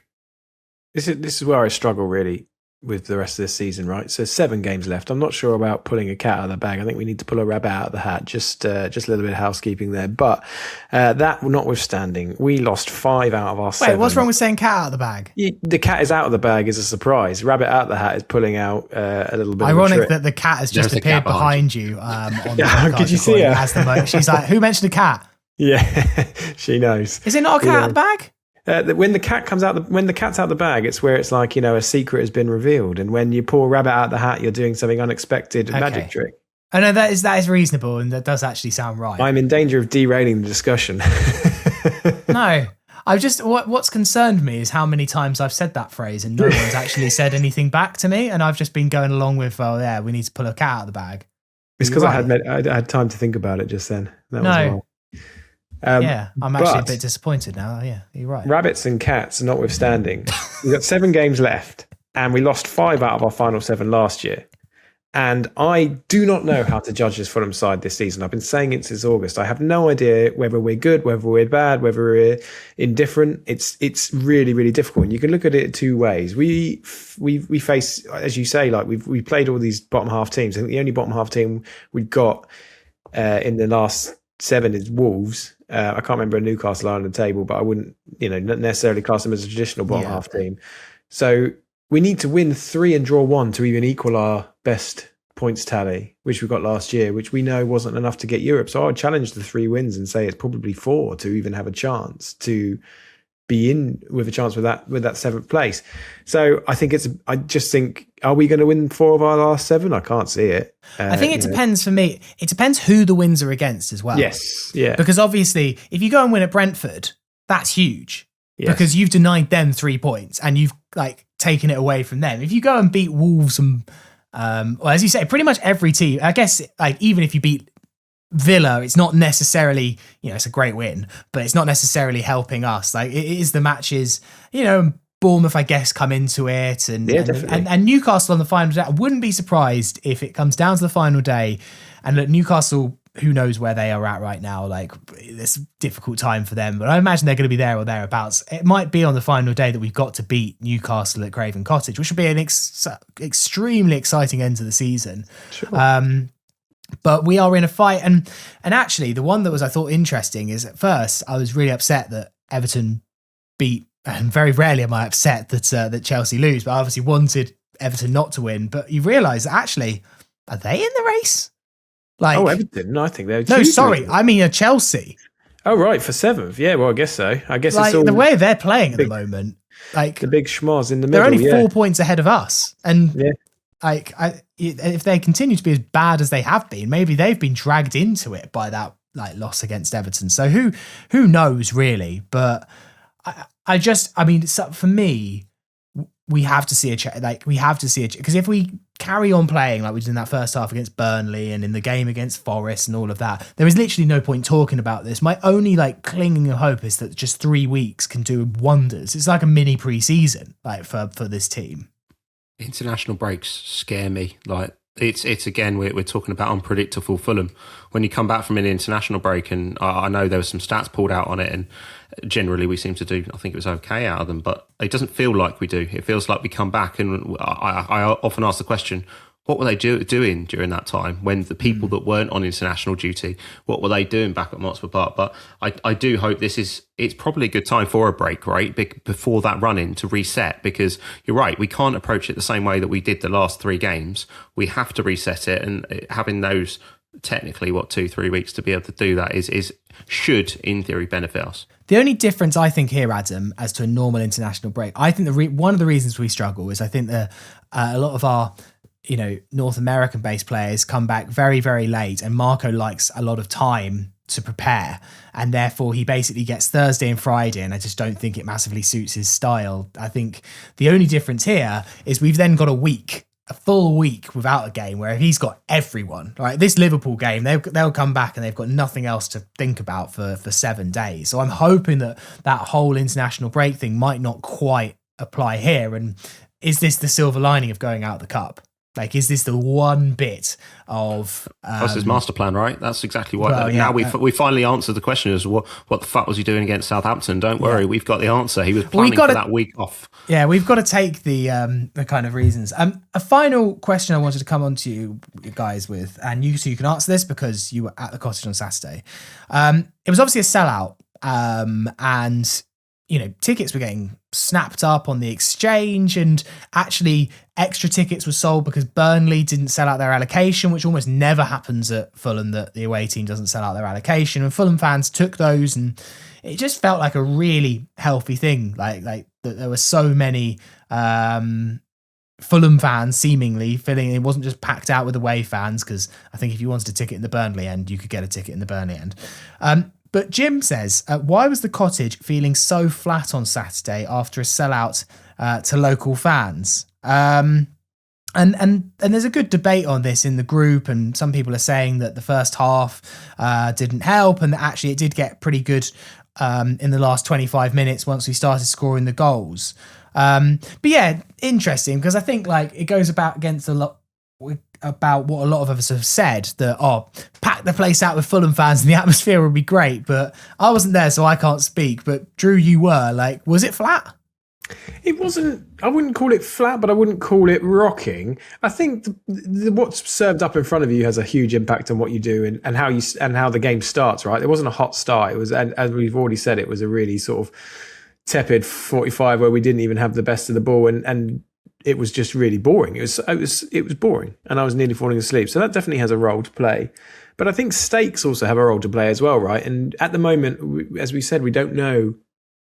This is where I struggle, really. with the rest of this season, right? So 7 games left. I'm not sure about pulling a cat out of the bag. I think we need to pull a rabbit out of the hat. Just a little bit of housekeeping there. But that notwithstanding, we lost 5 out of our 7. Wait, what's wrong with saying cat out of the bag? The cat is out of the bag is a surprise. Rabbit out of the hat is pulling out a little bit. Ironic of a that the cat has just appeared behind you. On the podcast could you see her? She's like, who mentioned a cat? Yeah, she knows. Is it not a cat out of the bag? When the cat comes out, when the cat's out the bag, it's where it's like, a secret has been revealed, and when you pull a rabbit out the hat, you're doing something unexpected, magic trick. I know that is reasonable, and that does actually sound right. I'm in danger of derailing the discussion. No, I've just what's concerned me is how many times I've said that phrase, and no one's actually said anything back to me, and I've just been going along with, oh yeah, we need to pull a cat out of the bag. It's because I had time to think about it just then. That was wrong. I'm actually a bit disappointed now. Yeah, you're right. Rabbits and cats notwithstanding, we've got 7 games left, and we lost 5 out of our final 7 last year. And I do not know how to judge this Fulham side this season. I've been saying it since August. I have no idea whether we're good, whether we're bad, whether we're indifferent. It's really, really difficult. And you can look at it 2 ways. We face, as you say, like we played all these bottom half teams. I think the only bottom half team we got in the last 7 is Wolves. I can't remember a Newcastle line on the table, but I wouldn't, not necessarily class them as a traditional bottom half team. So we need to win 3 and draw 1 to even equal our best points tally, which we got last year, which we know wasn't enough to get Europe. So I would challenge the 3 wins and say it's probably 4 to even have a chance to be in with a chance with that 7th place. So I just think, are we going to win 4 of our last 7? I can't see it. I think it depends for me. It depends who the wins are against as well. Yes. Yeah. Because obviously if you go and win at Brentford, that's huge. Yes. Because you've denied them 3 points and you've taken it away from them. If you go and beat Wolves and well, as you say, pretty much every team, I guess, even if you beat Villa, it's not necessarily, it's a great win, but it's not necessarily helping us. It is the matches, Bournemouth, I guess, come into it, and Newcastle on the final day. I wouldn't be surprised if it comes down to the final day, and look, Newcastle, who knows where they are at right now? It's a difficult time for them, but I imagine they're going to be there or thereabouts. It might be on the final day that we've got to beat Newcastle at Craven Cottage, which will be an extremely exciting end to the season. Sure. But we are in a fight, and actually, the one that I thought interesting is at first I was really upset that Everton beat, and very rarely am I upset that Chelsea lose, but I obviously wanted Everton not to win. But you realise that actually, are they in the race? Everton? No, I think they're. No, sorry, I mean Chelsea. Oh right, for 7th. Yeah, well, I guess so. I guess it's all the way they're playing at the moment. The big schmoz in the middle. They're only 4 points ahead of us, and if they continue to be as bad as they have been, maybe they've been dragged into it by that loss against Everton. So who knows really? But for me, we have to see because if we carry on playing like we did in that first half against Burnley and in the game against Forest and all of that, there is literally no point talking about this. My only clinging hope is that just 3 weeks can do wonders. It's like a mini pre-season for this team. International breaks scare me. It's again, we're talking about unpredictable Fulham. When you come back from an international break, and I know there were some stats pulled out on it, and generally we seem to do, I think it was okay out of them, but it doesn't feel like we do. It feels like we come back, and I often ask the question, what were they doing during that time when the people that weren't on international duty, what were they doing back at Motspur Park? But I do hope it's probably a good time for a break, right? Before that run-in to reset, because you're right, we can't approach it the same way that we did the last 3 games. We have to reset it, and having those technically, 2-3 weeks to be able to do that should, in theory, benefit us. The only difference I think here, Adam, as to a normal international break, I think one of the reasons we struggle is I think that a lot of our North American based players come back very, very late, and Marco likes a lot of time to prepare, and therefore he basically gets Thursday and Friday, and I just don't think it massively suits his style. I think the only difference here is we've then got a full week without a game, where if he's got everyone, right, this Liverpool game, they'll come back and they've got nothing else to think about for 7 days. So I'm hoping that whole international break thing might not quite apply here. And is this the silver lining of going out of the cup? Like, is this the one bit of... That's his master plan, right? That's exactly what... Well, now we finally answered the question as what the fuck was he doing against Southampton? Don't worry, we've got the answer. He was planning for that week off. Yeah, we've got to take the kind of reasons. A final question I wanted to come on to you guys with, and so you can answer this because you were at the Cottage on Saturday. It was obviously a sellout, and tickets were getting snapped up on the exchange, and actually extra tickets were sold because Burnley didn't sell out their allocation, which almost never happens at Fulham, that the away team doesn't sell out their allocation, and Fulham fans took those, and it just felt like a really healthy thing. Like that there were so many Fulham fans seemingly feeling it wasn't just packed out with away fans, because I think if you wanted a ticket in the Burnley end, you could get a ticket in the Burnley end. But Jim says, why was the Cottage feeling so flat on Saturday after a sellout to local fans? And there's a good debate on this in the group, and some people are saying that the first half didn't help, and that actually it did get pretty good in the last 25 minutes once we started scoring the goals. But yeah, interesting, because I think like it goes against a lot about what a lot of us have said, that pack the place out with Fulham fans and the atmosphere would be great. But I wasn't there, so I can't speak. But Drew, you were. Like, was it flat? It wasn't. I wouldn't call it flat, but I wouldn't call it rocking. I think what's served up in front of you has a huge impact on what you do and how the game starts. Right? It wasn't a hot start. It was, as we've already said, it was a really sort of tepid 45 where we didn't even have the best of the ball, and it was just really boring. It was boring, and I was nearly falling asleep. So that definitely has a role to play. But I think stakes also have a role to play as well, right? And at the moment, as we said, we don't know,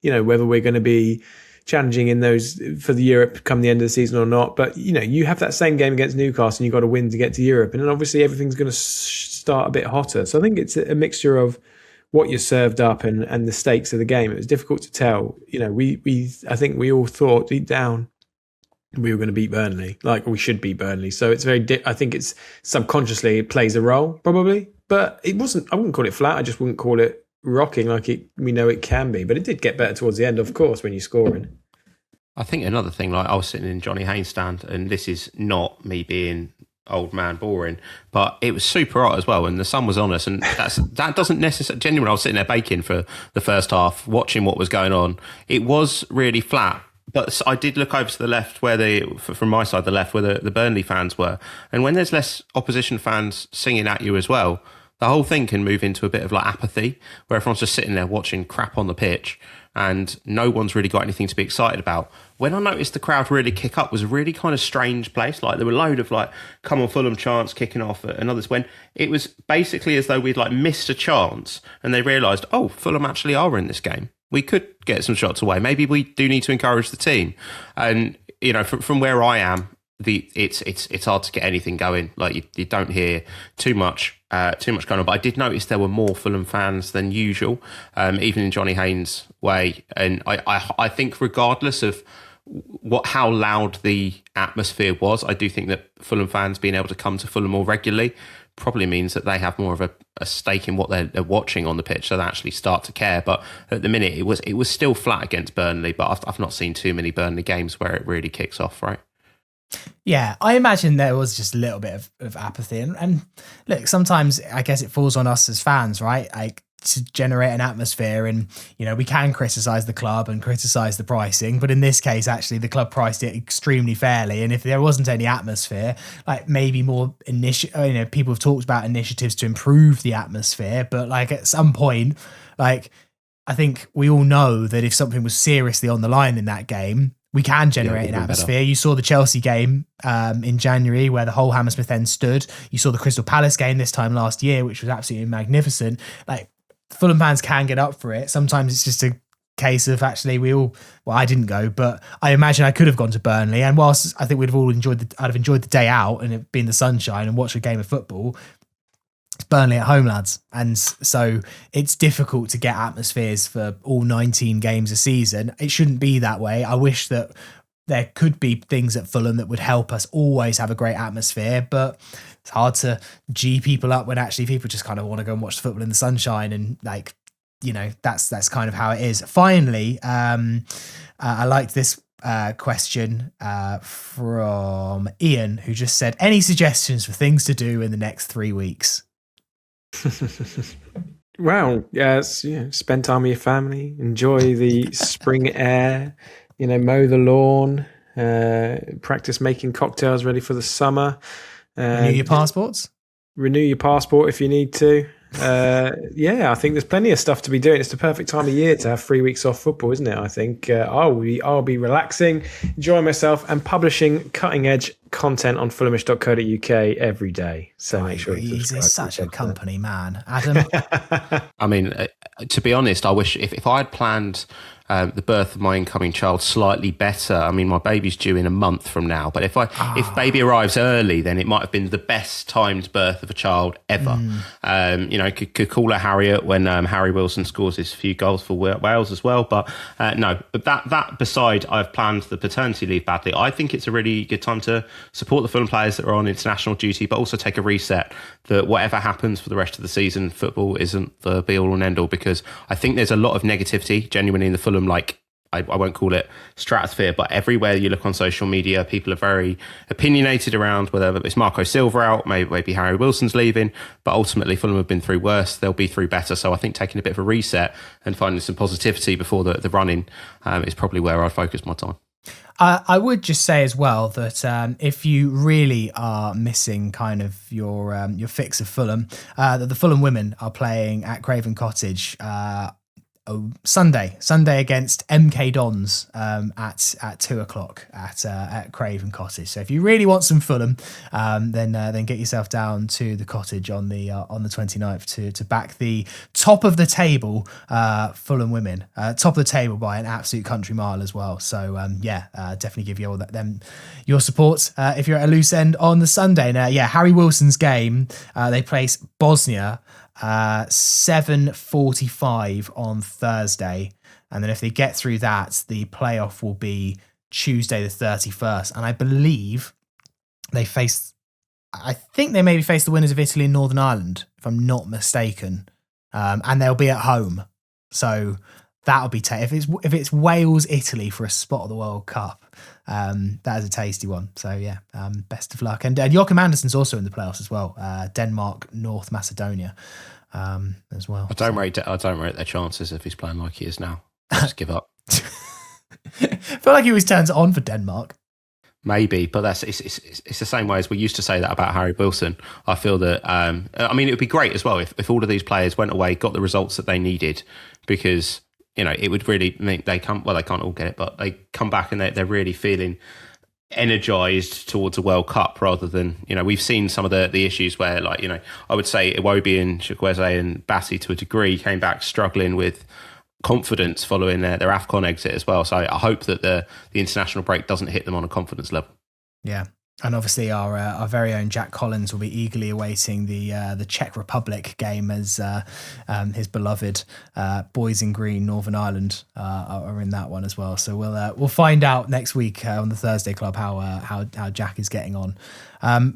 whether we're going to be challenging in those for the Europe come the end of the season or not. But you have that same game against Newcastle, and you've got to win to get to Europe, and then obviously everything's going to start a bit hotter. So I think it's a mixture of what you're served up and the stakes of the game. It was difficult to tell. I think we all thought deep down we were going to beat Burnley, like we should beat Burnley. So it's I think it's subconsciously it plays a role probably, but it wasn't. I wouldn't call it flat. I just wouldn't call it rocking like we know it can be. But it did get better towards the end, of course, when you're scoring. I think another thing, like I was sitting in Johnny Haynes' stand, and this is not me being old man boring, but it was super hot as well, and the sun was on us, and that doesn't necessarily. Genuinely, I was sitting there baking for the first half, watching what was going on. It was really flat. But I did look over to the left from my side, the left, where the Burnley fans were. And when there's less opposition fans singing at you as well, the whole thing can move into a bit of like apathy, where everyone's just sitting there watching crap on the pitch and no one's really got anything to be excited about. When I noticed the crowd really kick up, was a really kind of strange place. Like there were a load of like, come on Fulham chants kicking off and others, when it was basically as though we'd like missed a chance and they realised, oh, Fulham actually are in this game. We could get some shots away. Maybe we do need to encourage the team. And from where I am, it's hard to get anything going. Like you don't hear too much going on. But I did notice there were more Fulham fans than usual, even in Johnny Haynes' way. And I think regardless of how loud the atmosphere was, I do think that Fulham fans being able to come to Fulham more regularly probably means that they have more of a stake in what they're watching on the pitch, so they actually start to care. But at the minute, it was still flat against Burnley, but I've not seen too many Burnley games where it really kicks off, right? Yeah, I imagine there was just a little bit of apathy. And look, sometimes I guess it falls on us as fans, right? Like to generate an atmosphere, and we can criticize the club and criticize the pricing, but in this case actually the club priced it extremely fairly, and if there wasn't any atmosphere, like maybe more people have talked about initiatives to improve the atmosphere, but like at some point, like I think we all know that if something was seriously on the line in that game, we can generate an atmosphere. Better. You saw the Chelsea game in January where the whole Hammersmith end stood. You saw the Crystal Palace game this time last year, which was absolutely magnificent. Like Fulham fans can get up for it. Sometimes it's just a case of actually I didn't go, but I imagine I could have gone to Burnley. And whilst I think I'd have enjoyed the day out and it being the sunshine and watch a game of football, it's Burnley at home, lads. And so it's difficult to get atmospheres for all 19 games a season. It shouldn't be that way. I wish that there could be things at Fulham that would help us always have a great atmosphere, but it's hard to G people up when actually people just kind of want to go and watch the football in the sunshine, and like, that's kind of how it is. Finally, I liked this question from Ian, who just said, any suggestions for things to do in the next 3 weeks? Well, yes, spend time with your family, enjoy the spring air, mow the lawn, practice making cocktails ready for the summer. Renew your passports? Renew your passport if you need to. I think there's plenty of stuff to be doing. It's the perfect time of year to have 3 weeks off football, isn't it? I think I'll be relaxing, enjoying myself, and publishing cutting-edge content on fulhamish.co.uk every day. So make sure you subscribe. He's such a company man. Adam? I mean, to be honest, I wish if I had planned the birth of my incoming child slightly better. I mean, my baby's due in a month from now, but if baby arrives early, then it might have been the best timed birth of a child ever. Could call her Harriet when Harry Wilson scores his few goals for Wales as well. But no, but that beside, I've planned the paternity leave badly. I think it's a really good time to support the Fulham players that are on international duty, but also take a reset that whatever happens for the rest of the season, football isn't the be all and end all, because I think there's a lot of negativity genuinely in the Fulham, I won't call it stratosphere, but everywhere you look on social media, people are very opinionated around whether it's Marco Silva out, maybe Harry Wilson's leaving, but ultimately Fulham have been through worse, they'll be through better. So I think taking a bit of a reset and finding some positivity before the run-in is probably where I'd focus my time. I would just say as well that if you really are missing kind of your fix of Fulham, that the Fulham women are playing at Craven Cottage Sunday against MK Dons at 2:00 at Craven Cottage. So if you really want some Fulham, then get yourself down to the cottage on the 29th to back the top of the table Fulham women, top of the table by an absolute country mile as well. So definitely give you all them your support if you're at a loose end on the Sunday. Now, Harry Wilson's game, they place Bosnia 7:45 on Thursday, and then if they get through that, the playoff will be Tuesday the 31st, and I believe they maybe face the winners of Italy and Northern Ireland, if I'm not mistaken, and they'll be at home, so that'll be if it's Wales Italy for a spot of the World Cup, that is a tasty one. So best of luck. And Joachim Andersen's also in the playoffs as well. Denmark, North Macedonia as well. I don't rate their chances if he's playing like he is now. I'll just give up. I feel like he always turns it on for Denmark. Maybe, but it's the same way as we used to say that about Harry Wilson. I feel that it would be great as well if all of these players went away, got the results that they needed, because it would really mean they can't all get it, but they come back and they're really feeling energised towards a World Cup, rather than, we've seen some of the issues where, I would say Iwobi and Chukwueze and Bassi to a degree came back struggling with confidence following their AFCON exit as well. So I hope that the international break doesn't hit them on a confidence level. Yeah. And obviously our very own Jack Collins will be eagerly awaiting the Czech Republic game, as his beloved boys in green Northern Ireland are in that one as well. So we'll find out next week on the Thursday Club how Jack is getting on.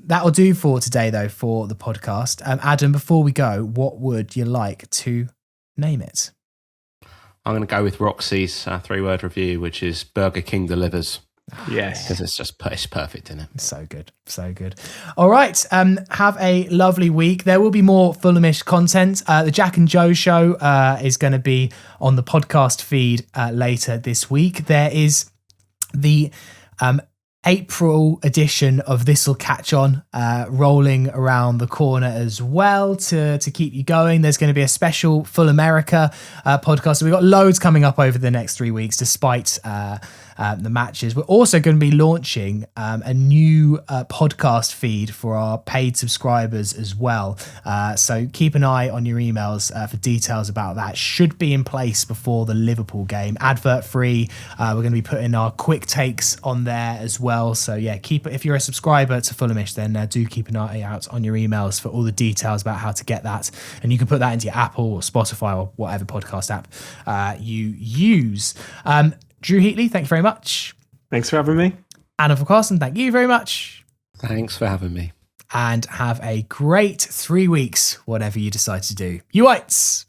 That'll do for today though for the podcast. Adam, before we go, what would you like to name it? I'm going to go with Roxy's 3-word review, which is Burger King delivers. Yes, because it's perfect, isn't it? So good. All right, have a lovely week. There will be more Fulhamish content. The Jack and Joe show is going to be on the podcast feed later this week. There is the April edition of This'll Catch On rolling around the corner as well to keep you going. There's going to be a special Full America podcast. So we've got loads coming up over the next 3 weeks, despite the matches. We're also going to be launching a new podcast feed for our paid subscribers as well. So keep an eye on your emails for details about that. Should be in place before the Liverpool game. Advert free. We're going to be putting our quick takes on there as well. So if you're a subscriber to Fulhamish, then do keep an eye out on your emails for all the details about how to get that. And you can put that into your Apple or Spotify or whatever podcast app you use. Drew Heatley, thank you very much. Thanks for having me. Anna Farquharson, thank you very much. Thanks for having me. And have a great 3 weeks, whatever you decide to do. You whites!